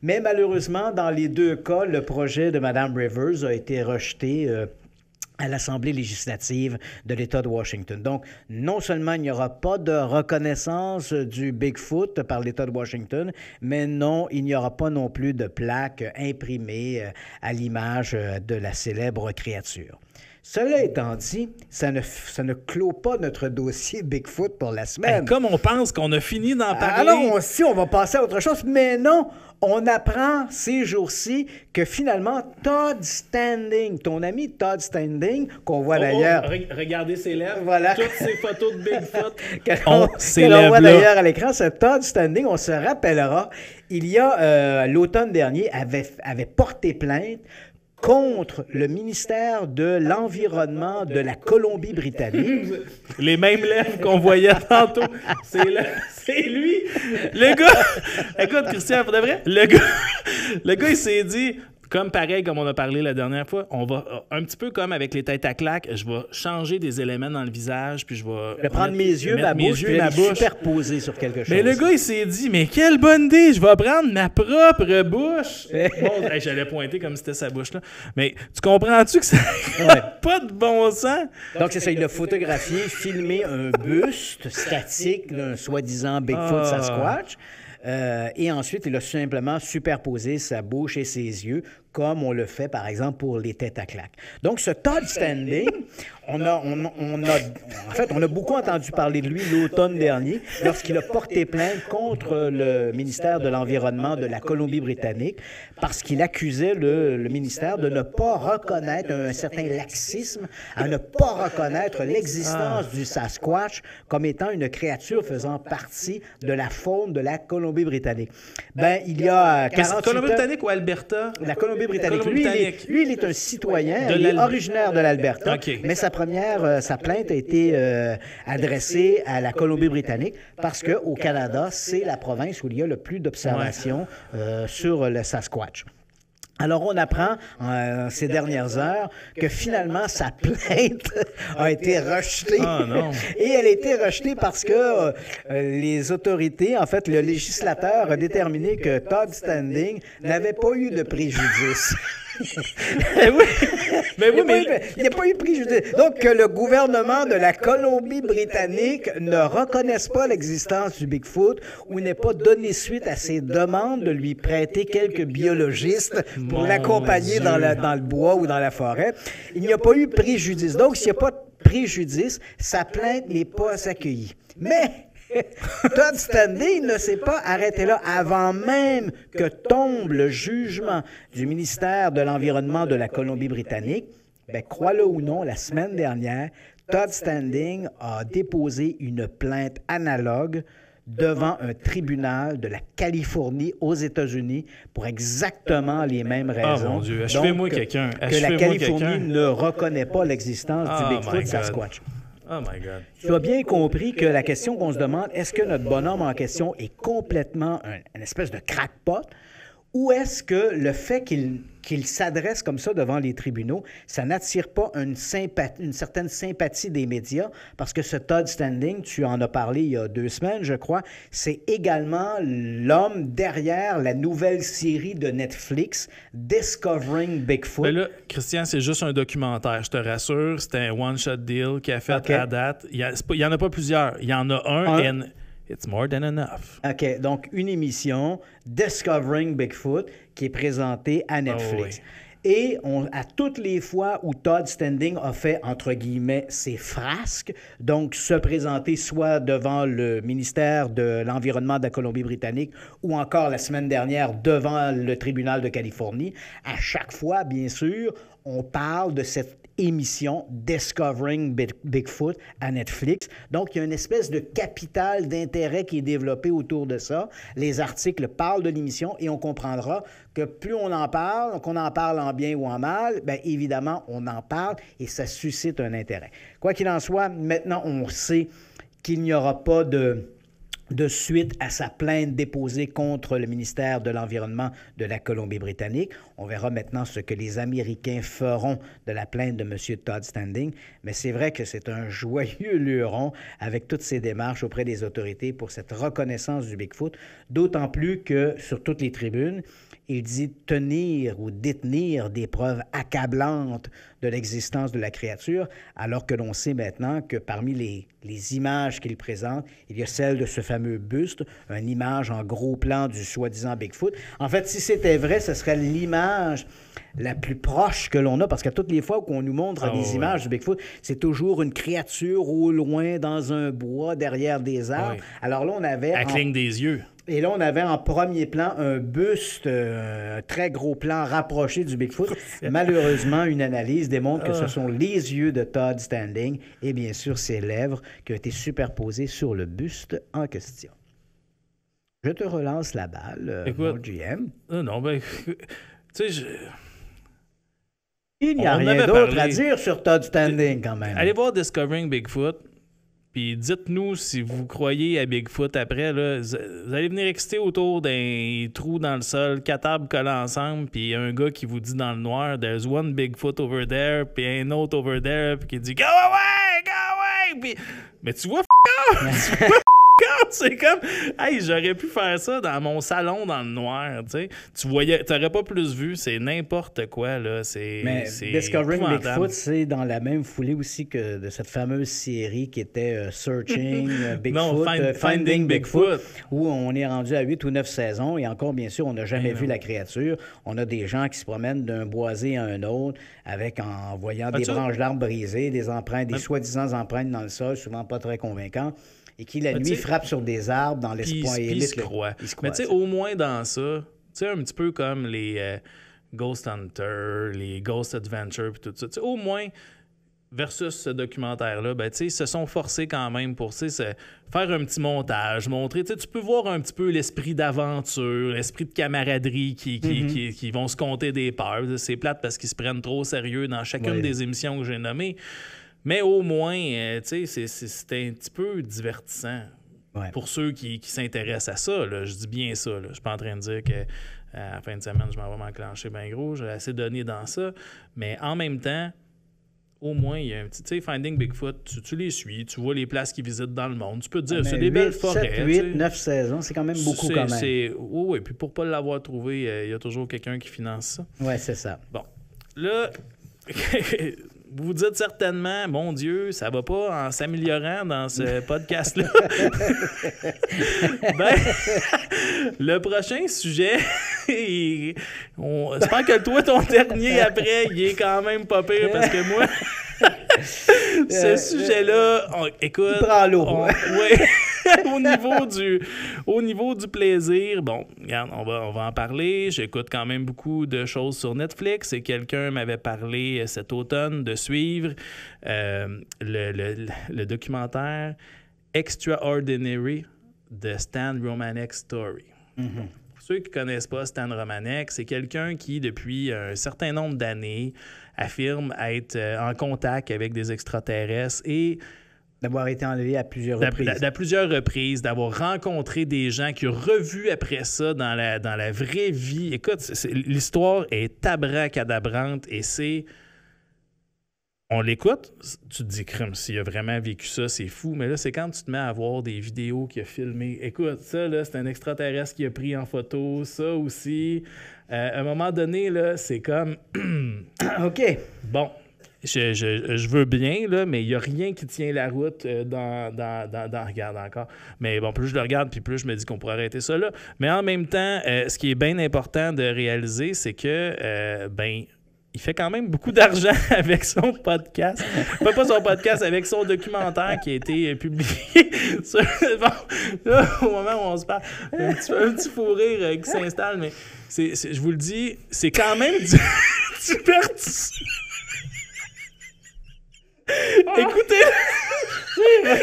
Mais malheureusement, dans les deux cas, le projet de Mme Rivers a été rejeté à l'Assemblée législative de l'État de Washington. Donc, non seulement il n'y aura pas de reconnaissance du Bigfoot par l'État de Washington, mais non, il n'y aura pas non plus de plaque imprimée à l'image de la célèbre créature. Cela étant dit, ça ne clôt pas notre dossier Bigfoot pour la semaine. Et comme on pense qu'on a fini d'en parler... Alors, on va passer à autre chose, mais non! On apprend ces jours-ci que finalement, Todd Standing, ton ami Todd Standing, qu'on voit d'ailleurs... Regardez ses lèvres, voilà. Toutes ces photos de Bigfoot. qu'on voit d'ailleurs à l'écran, ce Todd Standing, on se rappellera, il y a l'automne dernier, avait porté plainte contre le ministère de l'Environnement de la Colombie-Britannique. Les mêmes lèvres qu'on voyait tantôt. C'est lui. Le gars... Écoute, Christian, pour de vrai, le gars, il s'est dit... Comme pareil, comme on a parlé la dernière fois, on va un petit peu comme avec les têtes à claques, je vais changer des éléments dans le visage, puis je vais prendre mes yeux, ma bouche, puis les superposer sur quelque chose. Mais le gars, il s'est dit, mais quelle bonne idée, je vais prendre ma propre bouche. Bon, j'allais pointer comme si c'était sa bouche là. Mais tu comprends-tu que ça n'a pas de bon sens? Donc c'est ça, il a photographié, filmé un buste statique d'un soi-disant Bigfoot Sasquatch. Et ensuite, il a simplement superposé sa bouche et ses yeux, comme on le fait, par exemple, pour les têtes à claques. Donc, ce Todd Standing, on a beaucoup entendu parler de lui l'automne dernier, lorsqu'il a porté plainte contre le ministère de l'Environnement de la Colombie-Britannique, parce qu'il accusait le ministère de ne pas reconnaître un certain laxisme, à ne pas reconnaître l'existence du Sasquatch comme étant une créature faisant partie de la faune de la Colombie-Britannique. Ben, il y a 48 Colombie-Britannique ou Alberta? La Colombie-Britannique. Lui, il est un citoyen, il est originaire de l'Alberta, mais sa plainte a été adressée à la Colombie-Britannique parce qu'au Canada, c'est la province où il y a le plus d'observations sur le Sasquatch. Alors, on apprend ces dernières heures que finalement, sa plainte a été rejetée. Ah non. Et elle a été rejetée parce que les autorités, en fait, le législateur a déterminé que Todd Standing n'avait pas eu de préjudice. Il n'y a pas eu de préjudice. Donc, que le gouvernement de la Colombie-Britannique ne reconnaisse pas l'existence du Bigfoot ou n'ait pas donné suite à ses demandes de lui prêter quelques biologistes pour l'accompagner dans le bois ou dans la forêt. Il n'y a pas eu préjudice. Donc, s'il n'y a pas de préjudice, sa plainte n'est pas accueillie. Mais... Todd Standing ne s'est pas arrêté là avant même que tombe le jugement du ministère de l'Environnement de la Colombie-Britannique. Bien, crois-le ou non, la semaine dernière, Todd Standing a déposé une plainte analogue devant un tribunal de la Californie aux États-Unis pour exactement les mêmes raisons. Oh mon Dieu, achevez-moi quelqu'un. Que la Californie ne reconnaît pas l'existence du Bigfoot Sasquatch. Oh my God. Tu as bien compris que la question qu'on se demande, est-ce que notre bonhomme en question est complètement une espèce de crackpot Ou est-ce que le fait qu'il s'adresse comme ça devant les tribunaux, ça n'attire pas une certaine sympathie des médias? Parce que ce Todd Standing, tu en as parlé il y a 2 semaines, je crois, c'est également l'homme derrière la nouvelle série de Netflix, Discovering Bigfoot. Mais là, Christian, c'est juste un documentaire, je te rassure. C'était un one-shot deal qu'il a fait à date. Il y en a pas plusieurs. Il y en a un. It's more than enough. OK, donc une émission, Discovering Bigfoot, qui est présentée à Netflix. Oui. Et à toutes les fois où Todd Standing a fait, entre guillemets, ses frasques, donc se présenter soit devant le ministère de l'Environnement de la Colombie-Britannique ou encore la semaine dernière devant le tribunal de Californie, à chaque fois, bien sûr, on parle de cette émission Discovering Bigfoot à Netflix. Donc, il y a une espèce de capital d'intérêt qui est développé autour de ça. Les articles parlent de l'émission et on comprendra que plus on en parle, qu'on en parle en bien ou en mal, bien évidemment, on en parle et ça suscite un intérêt. Quoi qu'il en soit, maintenant, on sait qu'il n'y aura pas de suite à sa plainte déposée contre le ministère de l'Environnement de la Colombie-Britannique. On verra maintenant ce que les Américains feront de la plainte de M. Todd Standing, mais c'est vrai que c'est un joyeux luron avec toutes ces démarches auprès des autorités pour cette reconnaissance du Bigfoot, d'autant plus que sur toutes les tribunes, il dit tenir ou détenir des preuves accablantes de l'existence de la créature, alors que l'on sait maintenant que parmi les images qu'il présente, il y a celle de ce fameux buste, une image en gros plan du soi-disant Bigfoot. En fait, si c'était vrai, ce serait l'image la plus proche que l'on a, parce que toutes les fois qu'on nous montre des images du Bigfoot, c'est toujours une créature au loin dans un bois, derrière des arbres. Oui. Alors là, on avait... Elle cligne des yeux. Et là, on avait en premier plan un buste, un très gros plan rapproché du Bigfoot. Malheureusement, une analyse démontre que ce sont les yeux de Todd Standing et bien sûr ses lèvres qui ont été superposées sur le buste en question. Je te relance la balle, mon GM. Non, ben, tu sais, il n'y a rien d'autre à dire sur Todd Standing quand même. Allez voir Discovering Bigfoot. Puis dites-nous si vous croyez à Bigfoot après. Là, vous allez venir exciter autour d'un trou dans le sol, 4 arbres collés ensemble, puis un gars qui vous dit dans le noir « There's one Bigfoot over there », puis un autre over there, puis qui dit « Go away! Go away! » Puis... Mais tu vois, c'est comme, hey, j'aurais pu faire ça dans mon salon dans le noir, tu sais. T'aurais pas plus vu, c'est n'importe quoi, là. Mais Discovering Bigfoot, c'est dans la même foulée aussi que de cette fameuse série qui était Searching Bigfoot, non, Finding Bigfoot, où on est rendu à 8 ou 9 saisons et encore, bien sûr, on n'a jamais vu la créature. On a des gens qui se promènent d'un boisé à un autre en voyant des branches d'arbres brisées, des empreintes, des soi-disant empreintes dans le sol, souvent pas très convaincantes. Et qui, la nuit, frappe sur des arbres dans l'espoir. Il se croit. Mais tu sais, au moins dans ça, tu sais, un petit peu comme les Ghost Hunter, les Ghost Adventure, puis tout ça. Tu sais, au moins, versus ce documentaire-là, ben, tu sais, ils se sont forcés quand même pour faire un petit montage, montrer. Tu sais, tu peux voir un petit peu l'esprit d'aventure, l'esprit de camaraderie qui vont se compter des peurs. C'est plate parce qu'ils se prennent trop au sérieux dans chacune des émissions que j'ai nommées. Mais au moins, tu sais, c'est un petit peu divertissant pour ceux qui s'intéressent à ça. Là. Je dis bien ça. Là. Je suis pas en train de dire que à la fin de semaine, je m'en vais m'enclencher bien gros. J'ai assez donné dans ça. Mais en même temps, au moins, il y a un petit... Tu sais, Finding Bigfoot, tu les suis, tu vois les places qu'ils visitent dans le monde. Tu peux te dire, c'est des belles forêts. 7, 8, 9 saisons, c'est quand même beaucoup quand même. Oui, puis pour pas l'avoir trouvé, il y a toujours quelqu'un qui finance ça. Oui, c'est ça. Bon. Là... Vous vous dites certainement, mon Dieu, ça va pas en s'améliorant dans ce podcast-là. Ben, le prochain sujet, j'espère que toi, ton dernier après, il est quand même pas pire parce que moi, ce sujet-là, écoute... Il prend l'eau. Oui. Au niveau du plaisir, bon, regarde, on va en parler. J'écoute quand même beaucoup de choses sur Netflix et quelqu'un m'avait parlé cet automne de suivre le documentaire Extraordinary de Stan Romanek Story. Mm-hmm. Pour ceux qui ne connaissent pas Stan Romanek, c'est quelqu'un qui, depuis un certain nombre d'années, affirme être en contact avec des extraterrestres et D'avoir été enlevé à plusieurs reprises. À plusieurs reprises, d'avoir rencontré des gens qui ont revu après ça dans la vraie vie. Écoute, l'histoire est abracadabrante et c'est... On l'écoute, tu te dis, crème, s'il a vraiment vécu ça, c'est fou. Mais là, c'est quand tu te mets à voir des vidéos qu'il a filmées. Écoute, ça, là, c'est un extraterrestre qui a pris en photo. Ça aussi. À un moment donné, là, c'est comme... OK. Bon, je veux bien, là, mais il n'y a rien qui tient la route regarde encore. Mais bon, plus je le regarde, puis plus je me dis qu'on pourrait arrêter ça là. Mais en même temps, ce qui est bien important de réaliser, c'est que, il fait quand même beaucoup d'argent avec son podcast. Pas son podcast, avec son documentaire qui a été publié. Là, au moment où on se parle, un petit fou rire qui s'installe, mais je vous le dis, c'est quand même divertissant. Écoutez,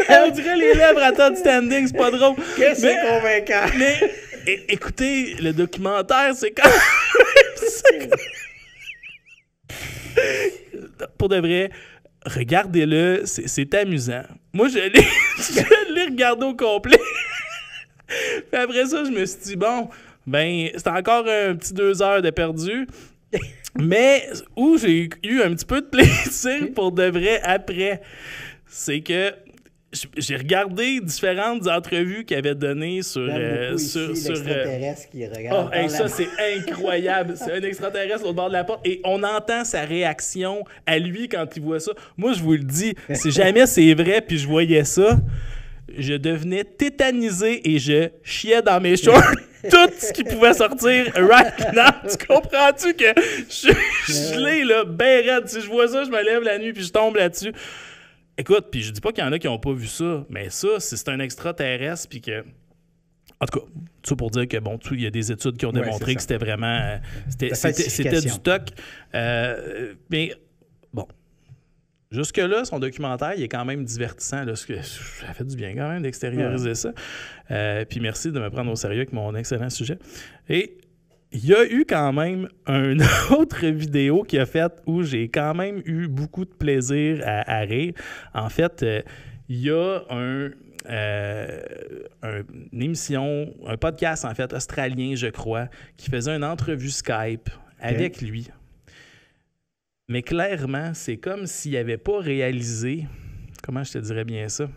on dirait les lèvres à Todd Standing, c'est pas drôle. Qu'est-ce que c'est convaincant? Mais écoutez, le documentaire, c'est quand même... Pour de vrai, regardez-le, c'est amusant. Moi, je l'ai regardé au complet. Puis après ça, je me suis dit, bon, c'est encore un petit 2 heures de perdu. Mais où j'ai eu un petit peu de plaisir pour de vrai après, c'est que j'ai regardé différentes entrevues qu'il avait données sur l'extraterrestre qui regarde. Ça, c'est incroyable. C'est un extraterrestre au bord de la porte et on entend sa réaction à lui quand il voit ça. Moi, je vous le dis, si jamais c'est vrai puis je voyais ça, je devenais tétanisé et je chiais dans mes shorts tout ce qui pouvait sortir right now. Tu comprends-tu que je l'ai là, ben raide. Si je vois ça, je me lève la nuit puis je tombe là-dessus. Écoute, puis je dis pas qu'il y en a qui n'ont pas vu ça, mais ça, c'est un extraterrestre puis que... En tout cas, tout ça pour dire que, bon, il y a des études qui ont démontré que c'était vraiment... C'était du toc. Mais, bon... Jusque-là, son documentaire, il est quand même divertissant. Là, ça fait du bien quand même d'extérioriser ça. Puis merci de me prendre au sérieux avec mon excellent sujet. Et il y a eu quand même une autre vidéo qu'il a faite où j'ai quand même eu beaucoup de plaisir à rire. En fait, il y a une émission, un podcast en fait australien, je crois, qui faisait une entrevue Skype avec lui. Mais clairement, c'est comme s'il n'avait pas réalisé... Comment je te dirais bien ça?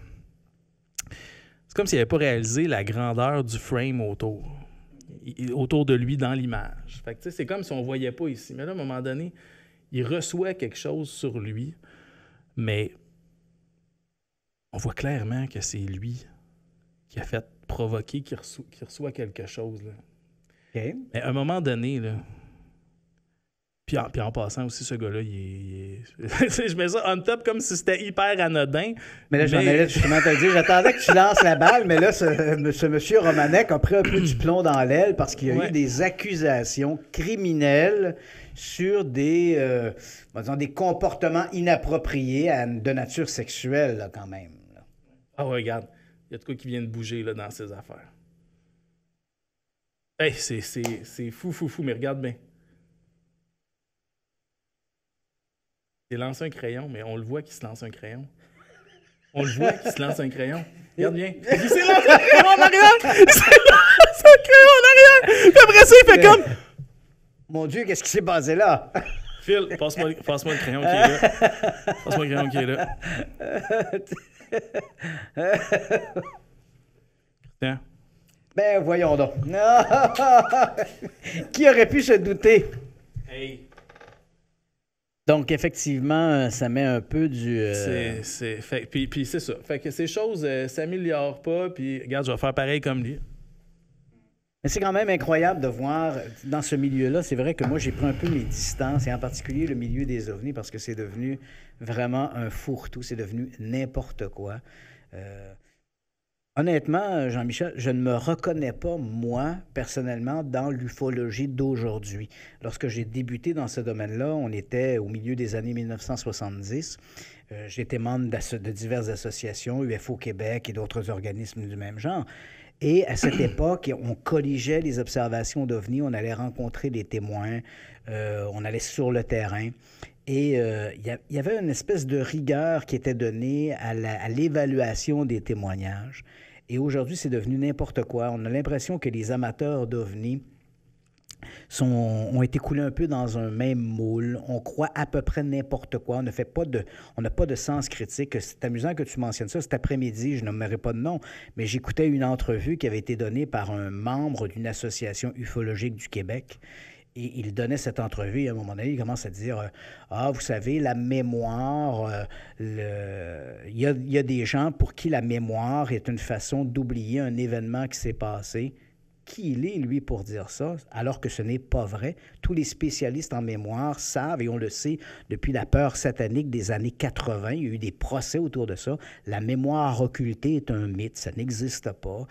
C'est comme s'il n'avait pas réalisé la grandeur du frame autour de lui dans l'image. Fait que, c'est comme si on ne voyait pas ici. Mais là, à un moment donné, il reçoit quelque chose sur lui, mais on voit clairement que c'est lui qui a fait provoquer, qui reçoit quelque chose. Là. Okay. Mais à un moment donné, là... Puis en passant aussi, ce gars-là, je mets ça on top comme si c'était hyper anodin. Mais là, j'en allais justement te le dire. J'attendais que tu lances la balle, mais là, ce monsieur Romanek a pris un peu du plomb dans l'aile parce qu'il y a eu des accusations criminelles sur des comportements inappropriés de nature sexuelle, là, quand même. Là. Ah ouais, regarde. Il y a de quoi qui vient de bouger là, dans ces affaires. Hey, c'est fou, mais regarde bien. Il lance un crayon, mais on le voit qu'il se lance un crayon. On le voit qu'il se lance un crayon. Regarde bien. Il s'est lancé un crayon en arrière! Il s'est lancé un crayon en arrière! Puis après ça, il fait comme... Mon Dieu, qu'est-ce qui s'est passé là? Phil, passe-moi le crayon qui est là. Passe-moi le crayon qui est là. Tiens. Ben, voyons donc. Qui aurait pu se douter? Hey! Donc, effectivement, ça met un peu du... Puis c'est ça. Fait que ces choses s'améliorent pas, puis regarde, je vais faire pareil comme lui. Mais c'est quand même incroyable de voir dans ce milieu-là. C'est vrai que moi, j'ai pris un peu mes distances, et en particulier le milieu des ovnis, parce que c'est devenu vraiment un fourre-tout. C'est devenu n'importe quoi. Honnêtement, Jean-Michel, je ne me reconnais pas, moi, personnellement, dans l'ufologie d'aujourd'hui. Lorsque j'ai débuté dans ce domaine-là, on était au milieu des années 1970. J'étais membre de diverses associations, UFO Québec et d'autres organismes du même genre. Et à cette époque, on colligeait les observations d'OVNI, on allait rencontrer des témoins, on allait sur le terrain. Et il y avait une espèce de rigueur qui était donnée à l'évaluation des témoignages. Et aujourd'hui, c'est devenu n'importe quoi. On a l'impression que les amateurs d'OVNI ont été coulés un peu dans un même moule. On croit à peu près n'importe quoi. On n'a pas de sens critique. C'est amusant que tu mentionnes ça. Cet après-midi, je nommerai pas de nom, mais j'écoutais une entrevue qui avait été donnée par un membre d'une association ufologique du Québec. Et il donnait cette entrevue, et à un moment donné, il commence à dire Ah, vous savez, la mémoire, il y a des gens pour qui la mémoire est une façon d'oublier un événement qui s'est passé. Qui il est, lui, pour dire ça, alors que ce n'est pas vrai. Tous les spécialistes en mémoire savent, et on le sait, depuis la peur satanique des années 80, il y a eu des procès autour de ça. La mémoire occultée est un mythe, ça n'existe pas.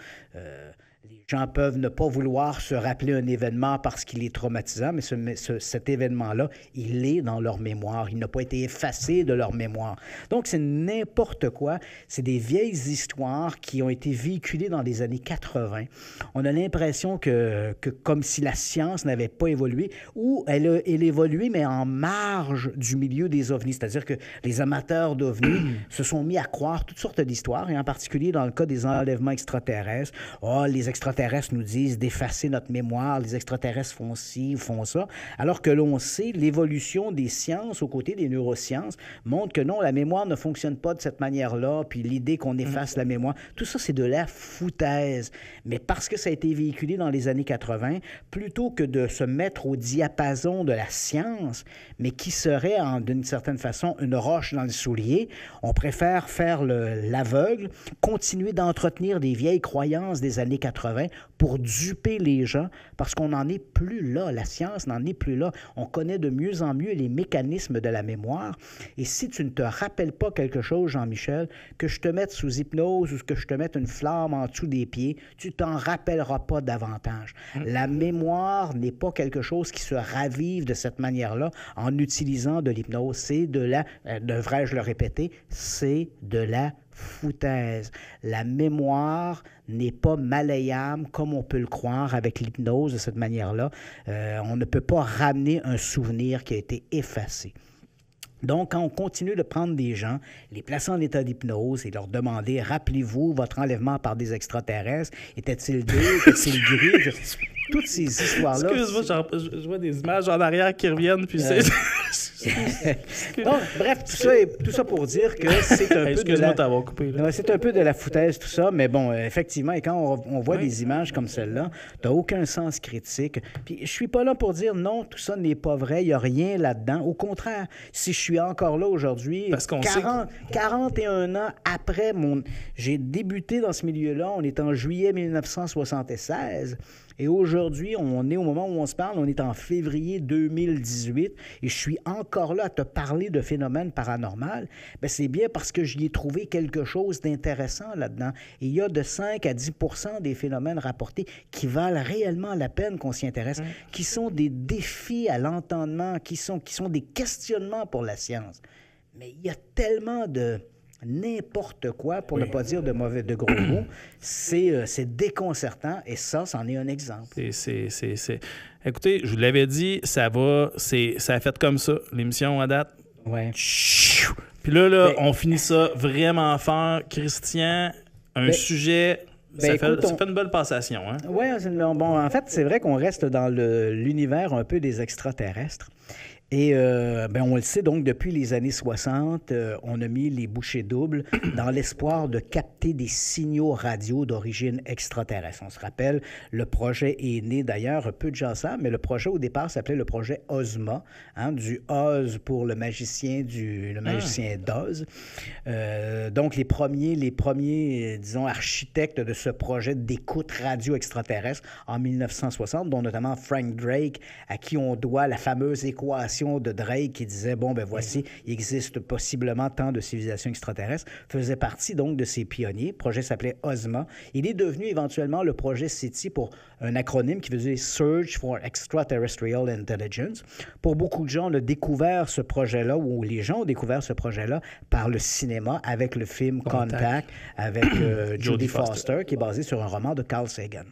Les gens peuvent ne pas vouloir se rappeler un événement parce qu'il est traumatisant, mais cet événement-là, il est dans leur mémoire. Il n'a pas été effacé de leur mémoire. Donc, c'est n'importe quoi. C'est des vieilles histoires qui ont été véhiculées dans les années 80. On a l'impression que comme si la science n'avait pas évolué, ou elle évolué, mais en marge du milieu des ovnis. C'est-à-dire que les amateurs d'ovnis se sont mis à croire toutes sortes d'histoires, et en particulier dans le cas des enlèvements extraterrestres. Oh, les extraterrestres nous disent d'effacer notre mémoire, les extraterrestres font ci, font ça, alors que l'on sait, l'évolution des sciences aux côtés des neurosciences montre que non, la mémoire ne fonctionne pas de cette manière-là, puis l'idée qu'on efface la mémoire, tout ça, c'est de la foutaise. Mais parce que ça a été véhiculé dans les années 80, plutôt que de se mettre au diapason de la science, mais qui serait, d'une certaine façon, une roche dans le soulier, on préfère faire l'aveugle, continuer d'entretenir des vieilles croyances des années 80 pour duper les gens, parce qu'on n'en est plus là. La science n'en est plus là. On connaît de mieux en mieux les mécanismes de la mémoire. Et si tu ne te rappelles pas quelque chose, Jean-Michel, que je te mette sous hypnose ou que je te mette une flamme en dessous des pieds, tu t'en rappelleras pas davantage. La mémoire n'est pas quelque chose qui se ravive de cette manière-là en utilisant de l'hypnose. C'est de la, devrais-je le répéter, c'est de la foutaise. La mémoire n'est pas malléable comme on peut le croire avec l'hypnose de cette manière-là. On ne peut pas ramener un souvenir qui a été effacé. Donc, quand on continue de prendre des gens, les placer en état d'hypnose et leur demander « Rappelez-vous, votre enlèvement par des extraterrestres, était-il deux, était-il gris? » Toutes ces histoires-là... Excuse-moi, je vois des images en arrière qui reviennent, puis c'est... Donc, bref, tout ça pour dire que c'est un peu de la... t'avoir coupé, là. C'est un peu de la foutaise, tout ça, mais bon, effectivement, et quand on voit des images comme celle-là, t'as aucun sens critique. Puis je suis pas là pour dire non, tout ça n'est pas vrai, il n'y a rien là-dedans. Au contraire, si je suis encore là aujourd'hui, 41 ans après j'ai débuté dans ce milieu-là, on est en juillet 1976, et aujourd'hui, on est au moment où on se parle, on est en février 2018, et je suis encore là à te parler de phénomènes paranormaux. Bien, c'est bien parce que j'y ai trouvé quelque chose d'intéressant là-dedans. Et il y a de 5 à 10 % des phénomènes rapportés qui valent réellement la peine qu'on s'y intéresse, qui sont des défis à l'entendement, qui sont des questionnements pour la science. Mais il y a tellement de... n'importe quoi, pour ne pas dire de gros mots, c'est déconcertant, et ça, c'en est un exemple. Écoutez, je vous l'avais dit, ça a fait comme ça, l'émission à date. Ouais. Puis là, on finit ça vraiment fort. Christian, sujet... Ça fait une belle passation, hein? Oui, bon, en fait, c'est vrai qu'on reste dans l'univers un peu des extraterrestres. Et on le sait, donc, depuis les années 60, on a mis les bouchées doubles dans l'espoir de capter des signaux radio d'origine extraterrestre. On se rappelle, le projet est né d'ailleurs, peu de gens savent, mais le projet au départ s'appelait le projet Ozma, hein, du Oz pour le magicien d'Oz. Donc, les premiers, disons, architectes de ce projet d'écoute radio extraterrestre en 1960, dont notamment Frank Drake, à qui on doit la fameuse équation de Drake qui disait, voici, il existe possiblement tant de civilisations extraterrestres, faisait partie donc de ces pionniers. Le projet s'appelait Ozma. Il est devenu éventuellement le projet SETI pour un acronyme qui faisait Search for Extraterrestrial Intelligence. Pour beaucoup de gens, on a découvert ce projet-là, ou les gens ont découvert ce projet-là par le cinéma avec le film Contact avec Jodie Foster, qui est basé sur un roman de Carl Sagan.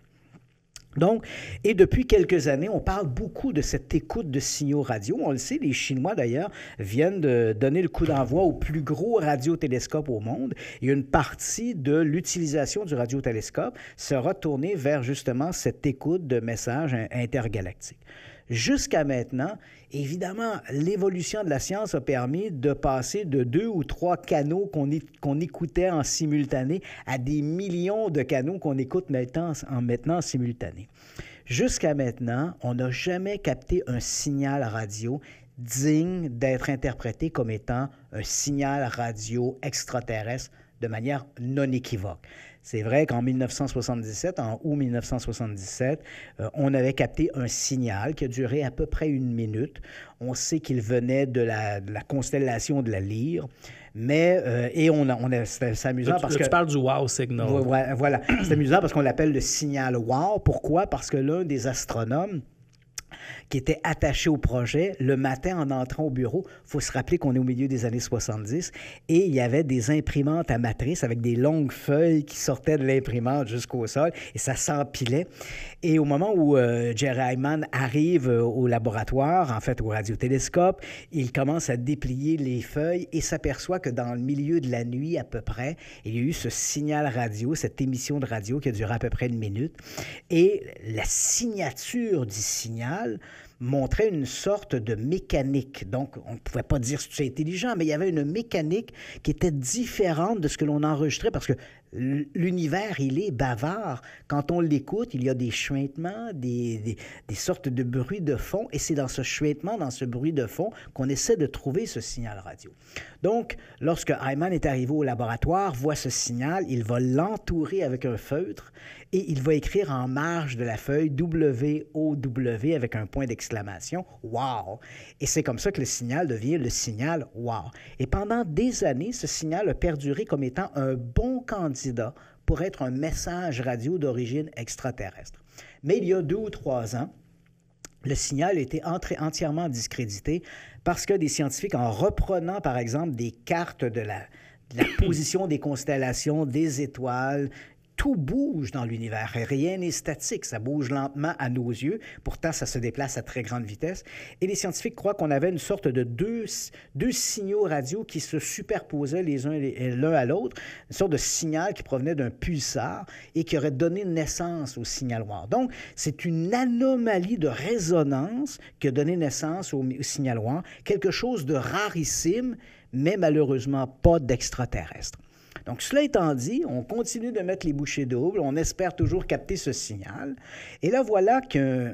Donc, et depuis quelques années, on parle beaucoup de cette écoute de signaux radio. On le sait, les Chinois, d'ailleurs, viennent de donner le coup d'envoi au plus gros radiotélescope au monde. Et une partie de l'utilisation du radiotélescope sera tournée vers, justement, cette écoute de messages intergalactiques. Jusqu'à maintenant, évidemment, l'évolution de la science a permis de passer de 2 ou 3 canaux qu'on écoutait en simultané à des millions de canaux qu'on écoute maintenant en simultané. Jusqu'à maintenant, on n'a jamais capté un signal radio digne d'être interprété comme étant un signal radio extraterrestre de manière non équivoque. C'est vrai qu'en 1977, en août 1977, on avait capté un signal qui a duré à peu près 1 minute. On sait qu'il venait de la constellation de la Lyre, mais c'est amusant parce que... Tu parles du wow signal. Voilà, c'est amusant parce qu'on l'appelle le signal wow. Pourquoi? Parce que l'un des astronomes qui était attaché au projet, le matin en entrant au bureau, il faut se rappeler qu'on est au milieu des années 70, et il y avait des imprimantes à matrice avec des longues feuilles qui sortaient de l'imprimante jusqu'au sol, et ça s'empilait. Et au moment où Jerry Hyman arrive au laboratoire, en fait au radiotélescope, il commence à déplier les feuilles et s'aperçoit que dans le milieu de la nuit à peu près, il y a eu ce signal radio, cette émission de radio qui a duré à peu près 1 minute, et la signature du signal montrait une sorte de mécanique. Donc, on ne pouvait pas dire que c'est intelligent, mais il y avait une mécanique qui était différente de ce que l'on enregistrait parce que l'univers, il est bavard. Quand on l'écoute, il y a des chuintements, des sortes de bruits de fond, et c'est dans ce chuintement, dans ce bruit de fond, qu'on essaie de trouver ce signal radio. Donc, lorsque Hyman est arrivé au laboratoire, voit ce signal, il va l'entourer avec un feutre et il va écrire en marge de la feuille W-O-W avec un point d'exclamation, « Wow ». Et c'est comme ça que le signal devient le signal « Wow ». Et pendant des années, ce signal a perduré comme étant un bon candidat pour être un message radio d'origine extraterrestre. Mais il y a 2 ou 3 ans, le signal a été entièrement discrédité parce que des scientifiques, en reprenant par exemple des cartes de la position des constellations, des étoiles, tout bouge dans l'univers. Rien n'est statique. Ça bouge lentement à nos yeux. Pourtant, ça se déplace à très grande vitesse. Et les scientifiques croient qu'on avait une sorte de deux signaux radio qui se superposaient l'un à l'autre, une sorte de signal qui provenait d'un pulsar et qui aurait donné naissance au signal noir. Donc, c'est une anomalie de résonance qui a donné naissance au signal noir, quelque chose de rarissime, mais malheureusement pas d'extraterrestre. Donc, cela étant dit, on continue de mettre les bouchées doubles, on espère toujours capter ce signal. Et là, voilà qu'un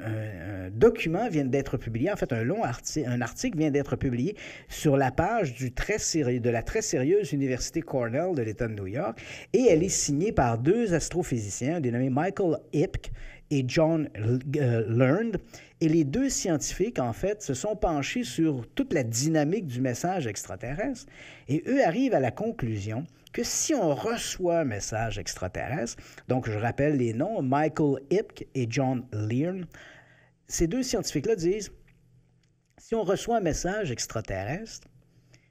document vient d'être publié, en fait, un article vient d'être publié sur la page de la très sérieuse Université Cornell de l'État de New York, et elle est signée par 2 astrophysiciens dénommés Michael Ipk et John Learned. Et les 2 scientifiques, en fait, se sont penchés sur toute la dynamique du message extraterrestre, et eux arrivent à la conclusion que si on reçoit un message extraterrestre, donc je rappelle les noms, Michael Ipk et John Learned, ces 2 scientifiques-là disent, si on reçoit un message extraterrestre,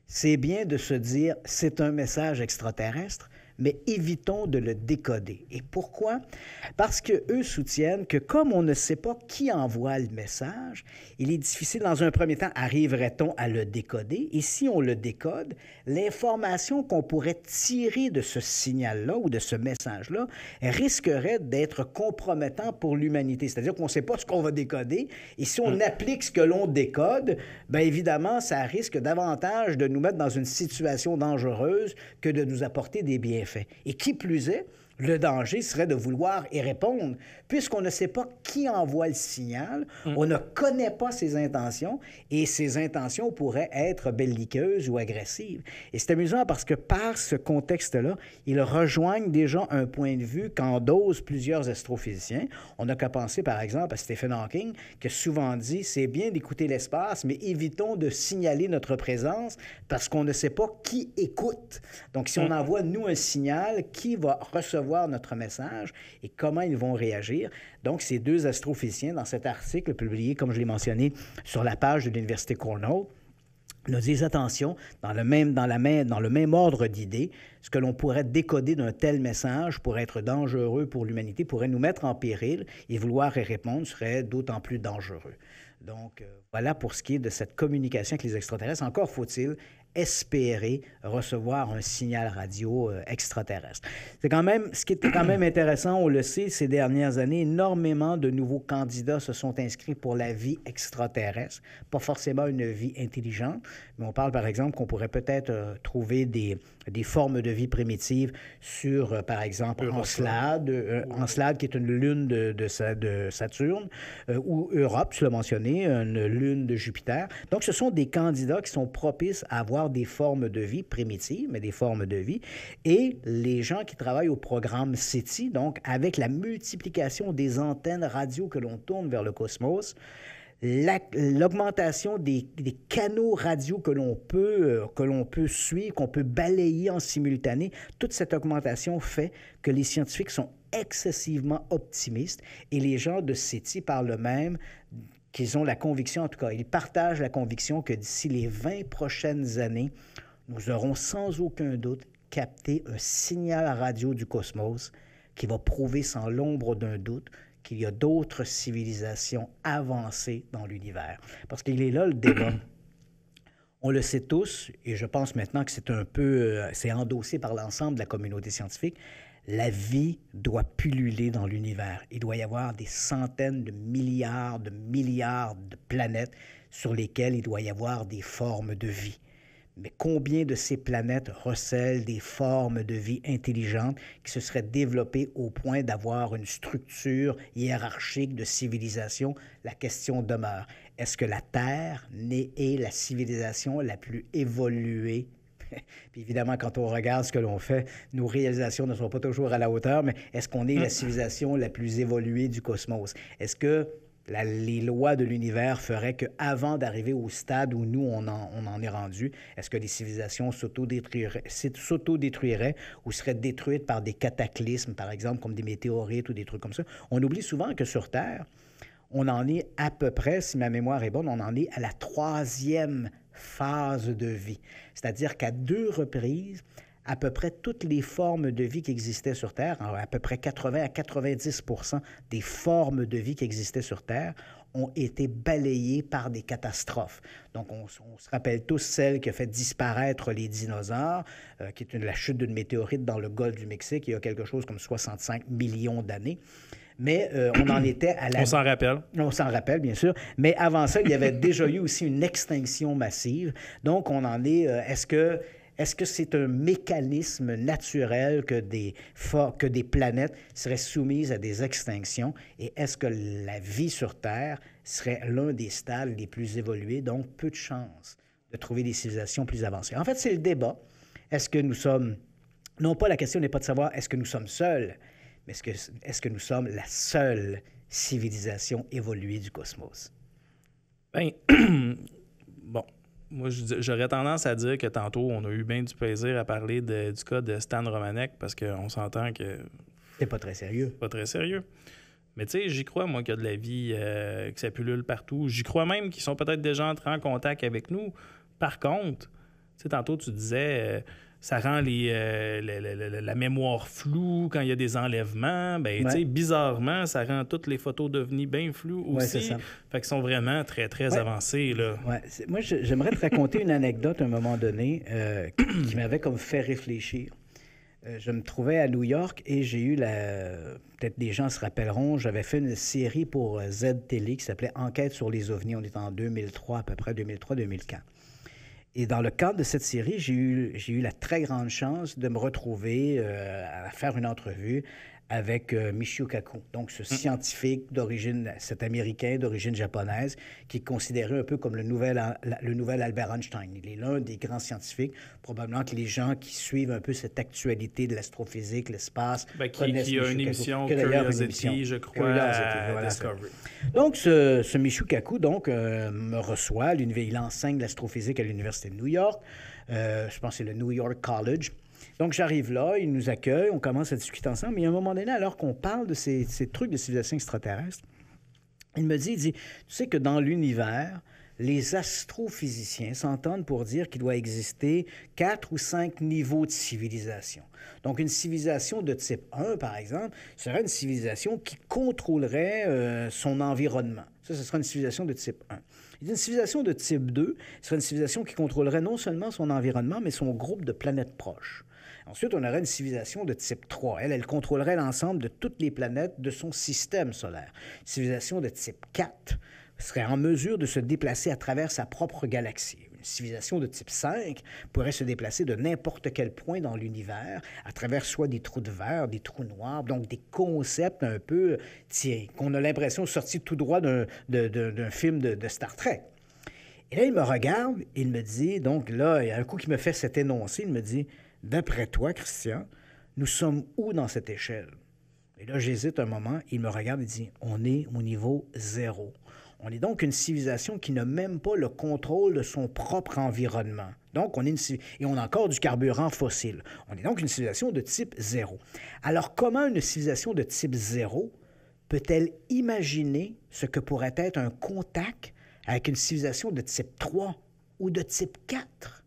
c'est bien de se dire, c'est un message extraterrestre, mais évitons de le décoder. Et pourquoi? Parce qu'eux soutiennent que comme on ne sait pas qui envoie le message, il est difficile, dans un premier temps, arriverait-on à le décoder? Et si on le décode, l'information qu'on pourrait tirer de ce signal-là ou de ce message-là risquerait d'être compromettant pour l'humanité. C'est-à-dire qu'on ne sait pas ce qu'on va décoder, et si on applique ce que l'on décode, bien évidemment, ça risque davantage de nous mettre dans une situation dangereuse que de nous apporter des bienfaits. Et qui plus est, le danger serait de vouloir y répondre, puisqu'on ne sait pas qui envoie le signal, on ne connaît pas ses intentions, et ses intentions pourraient être belliqueuses ou agressives. Et c'est amusant parce que par ce contexte-là, ils rejoignent déjà un point de vue qu'endosent plusieurs astrophysiciens. On n'a qu'à penser, par exemple, à Stephen Hawking, qui a souvent dit « c'est bien d'écouter l'espace, mais évitons de signaler notre présence parce qu'on ne sait pas qui écoute. » Donc, si on envoie, nous, un signal, qui va recevoir notre message et comment ils vont réagir. Donc, ces 2 astrophysiciens, dans cet article publié, comme je l'ai mentionné, sur la page de l'Université Cornell, nous disent attention, dans le même ordre d'idées, ce que l'on pourrait décoder d'un tel message pourrait être dangereux pour l'humanité, pourrait nous mettre en péril, et vouloir y répondre serait d'autant plus dangereux. Donc, voilà pour ce qui est de cette communication avec les extraterrestres. Encore faut-il espérer recevoir un signal radio extraterrestre. C'est quand même, ce qui était quand même intéressant, on le sait, ces dernières années, énormément de nouveaux candidats se sont inscrits pour la vie extraterrestre, pas forcément une vie intelligente, mais on parle par exemple qu'on pourrait peut-être trouver des formes de vie primitives sur, par exemple, Encelade, qui est une lune de Saturne, ou Europe, tu l'as mentionné, une lune de Jupiter. Donc, ce sont des candidats qui sont propices à avoir des formes de vie primitives, mais des formes de vie. Et les gens qui travaillent au programme SETI, donc avec la multiplication des antennes radio que l'on tourne vers le cosmos, l'augmentation des canaux radio que l'on peut suivre, qu'on peut balayer en simultané, toute cette augmentation fait que les scientifiques sont excessivement optimistes et les gens de SETI parlent même qu'ils ont la conviction, en tout cas, ils partagent la conviction que d'ici les 20 prochaines années, nous aurons sans aucun doute capté un signal radio du cosmos qui va prouver sans l'ombre d'un doute qu'il y a d'autres civilisations avancées dans l'univers. Parce qu'il est là le débat. On le sait tous, et je pense maintenant que c'est endossé par l'ensemble de la communauté scientifique, la vie doit pulluler dans l'univers. Il doit y avoir des centaines de milliards de planètes sur lesquelles il doit y avoir des formes de vie. Mais combien de ces planètes recèlent des formes de vie intelligentes qui se seraient développées au point d'avoir une structure hiérarchique de civilisation? La question demeure. Est-ce que la Terre est la civilisation la plus évoluée? Puis évidemment, quand on regarde ce que l'on fait, nos réalisations ne sont pas toujours à la hauteur, mais est-ce qu'on est la civilisation la plus évoluée du cosmos? Est-ce que les lois de l'univers feraient qu'avant d'arriver au stade où nous, on en est rendu, est-ce que les civilisations s'auto-détruiraient ou seraient détruites par des cataclysmes, par exemple, comme des météorites ou des trucs comme ça? On oublie souvent que sur Terre, on en est à peu près, si ma mémoire est bonne, on en est à la 3e phase de vie. C'est-à-dire qu'à 2 reprises, à peu près toutes les formes de vie qui existaient sur Terre, à peu près 80 à 90 % des formes de vie qui existaient sur Terre ont été balayées par des catastrophes. Donc, on se rappelle tous celle qui a fait disparaître les dinosaures, qui est la chute d'une météorite dans le golfe du Mexique il y a quelque chose comme 65 millions d'années. Mais on en était à la... On s'en rappelle. On s'en rappelle, bien sûr. Mais avant ça, il y avait déjà eu aussi une extinction massive. Donc, on en est... Est-ce que c'est un mécanisme naturel que des planètes seraient soumises à des extinctions? Et est-ce que la vie sur Terre serait l'un des stades les plus évolués? Donc, peu de chances de trouver des civilisations plus avancées. En fait, c'est le débat. Est-ce que nous sommes... Non pas la question n'est pas de savoir est-ce que nous sommes seuls, mais est-ce que nous sommes la seule civilisation évoluée du cosmos? Bien, bon, moi, j'aurais tendance à dire que tantôt, on a eu bien du plaisir à parler du cas de Stan Romanek parce qu'on s'entend que... C'est pas très sérieux. Pas très sérieux. Mais tu sais, j'y crois, moi, qu'il y a de la vie, que ça pullule partout. J'y crois même qu'ils sont peut-être déjà entrés en contact avec nous. Par contre, tu sais, tantôt, tu disais... ça rend la mémoire floue quand il y a des enlèvements. Ben, tu sais, bizarrement, ça rend toutes les photos d'OVNI bien floues aussi. C'est ça. Fait qu'ils sont vraiment très, très avancés, là. Ouais. Moi, j'aimerais te raconter une anecdote à un moment donné qui m'avait comme fait réfléchir. Je me trouvais à New York et j'ai eu peut-être des gens se rappelleront, j'avais fait une série pour Z-Télé qui s'appelait Enquête sur les OVNIs. On était en 2003, à peu près 2003-2004. Et dans le cadre de cette série, j'ai eu la très grande chance de me retrouver à faire une entrevue avec Michio Kaku, donc ce scientifique d'origine, cet Américain d'origine japonaise, qui est considéré un peu comme le nouvel Albert Einstein. Il est l'un des grands scientifiques. Probablement que les gens qui suivent un peu cette actualité de l'astrophysique, l'espace, connaissent qui a une émission Curiosity, je crois, à Discovery. Donc, ce Michio Kaku me reçoit. Il enseigne l'astrophysique à l'Université de New York. Je pense que c'est le New York College. Donc, j'arrive là, il nous accueille, on commence à discuter ensemble. Mais à un moment donné, alors qu'on parle de ces trucs de civilisation extraterrestre, il me dit, tu sais que dans l'univers, les astrophysiciens s'entendent pour dire qu'il doit exister 4 ou 5 niveaux de civilisation. Donc, une civilisation de type 1, par exemple, serait une civilisation qui contrôlerait son environnement. Ça, ce serait une civilisation de type 1. Une civilisation de type 2 serait une civilisation qui contrôlerait non seulement son environnement, mais son groupe de planètes proches. Ensuite, on aurait une civilisation de type 3. Elle contrôlerait l'ensemble de toutes les planètes de son système solaire. Une civilisation de type 4 serait en mesure de se déplacer à travers sa propre galaxie. Une civilisation de type 5 pourrait se déplacer de n'importe quel point dans l'univers, à travers soit des trous de verre, des trous noirs, donc des concepts un peu tirés, qu'on a l'impression sortis tout droit d'un film de Star Trek. Et là, il me regarde et il me dit, donc là, il y a un coup qui me fait cet énoncé, il me dit, « D'après toi, Christian, nous sommes où dans cette échelle? » Et là, j'hésite un moment, il me regarde et dit, « On est au niveau 0. » On est donc une civilisation qui n'a même pas le contrôle de son propre environnement. Donc, et on a encore du carburant fossile. On est donc une civilisation de type 0. Alors, comment une civilisation de type 0 peut-elle imaginer ce que pourrait être un contact avec une civilisation de type 3 ou de type 4?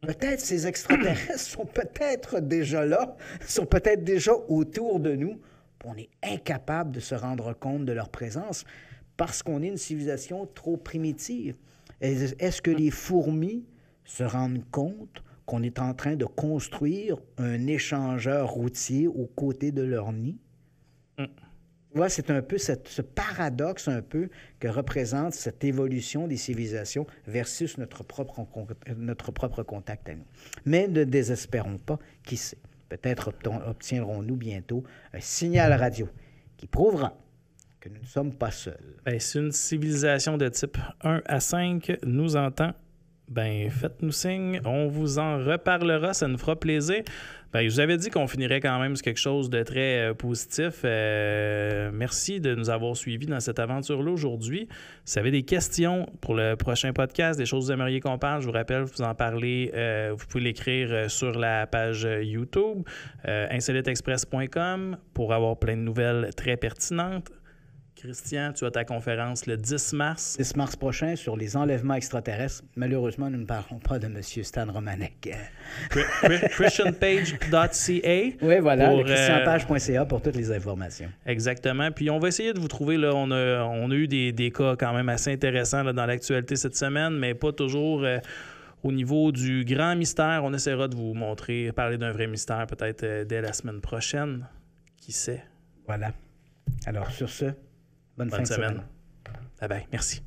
Peut-être ces extraterrestres sont peut-être déjà là, sont peut-être déjà autour de nous. On est incapable de se rendre compte de leur présence parce qu'on est une civilisation trop primitive. Est-ce que les fourmis se rendent compte qu'on est en train de construire un échangeur routier aux côtés de leur nid? Tu vois, c'est un peu ce paradoxe un peu que représente cette évolution des civilisations versus notre propre contact à nous. Mais ne désespérons pas, qui sait, peut-être obtiendrons-nous bientôt un signal radio qui prouvera que nous ne sommes pas seuls. Bien, si une civilisation de type 1 à 5 nous entend, ben faites-nous signe, on vous en reparlera, ça nous fera plaisir. Ben, je vous avais dit qu'on finirait quand même sur quelque chose de très positif. Merci de nous avoir suivis dans cette aventure-là aujourd'hui. Si vous avez des questions pour le prochain podcast, des choses que vous aimeriez qu'on parle, je vous rappelle, vous en parlez, vous pouvez l'écrire sur la page YouTube, insoliteexpress.com, pour avoir plein de nouvelles très pertinentes. Christian, tu as ta conférence le 10 mars. 10 mars prochain sur les enlèvements extraterrestres. Malheureusement, nous ne parlons pas de M. Stan Romanek. christianpage.ca. Oui, voilà, christianpage.ca pour toutes les informations. Exactement. Puis on va essayer de vous trouver, là, on a eu des cas quand même assez intéressants là, dans l'actualité cette semaine, mais pas toujours au niveau du grand mystère. On essaiera de vous montrer, parler d'un vrai mystère peut-être dès la semaine prochaine. Qui sait? Voilà. Alors, sur ce, bonne fin de semaine. Bye bye. Merci.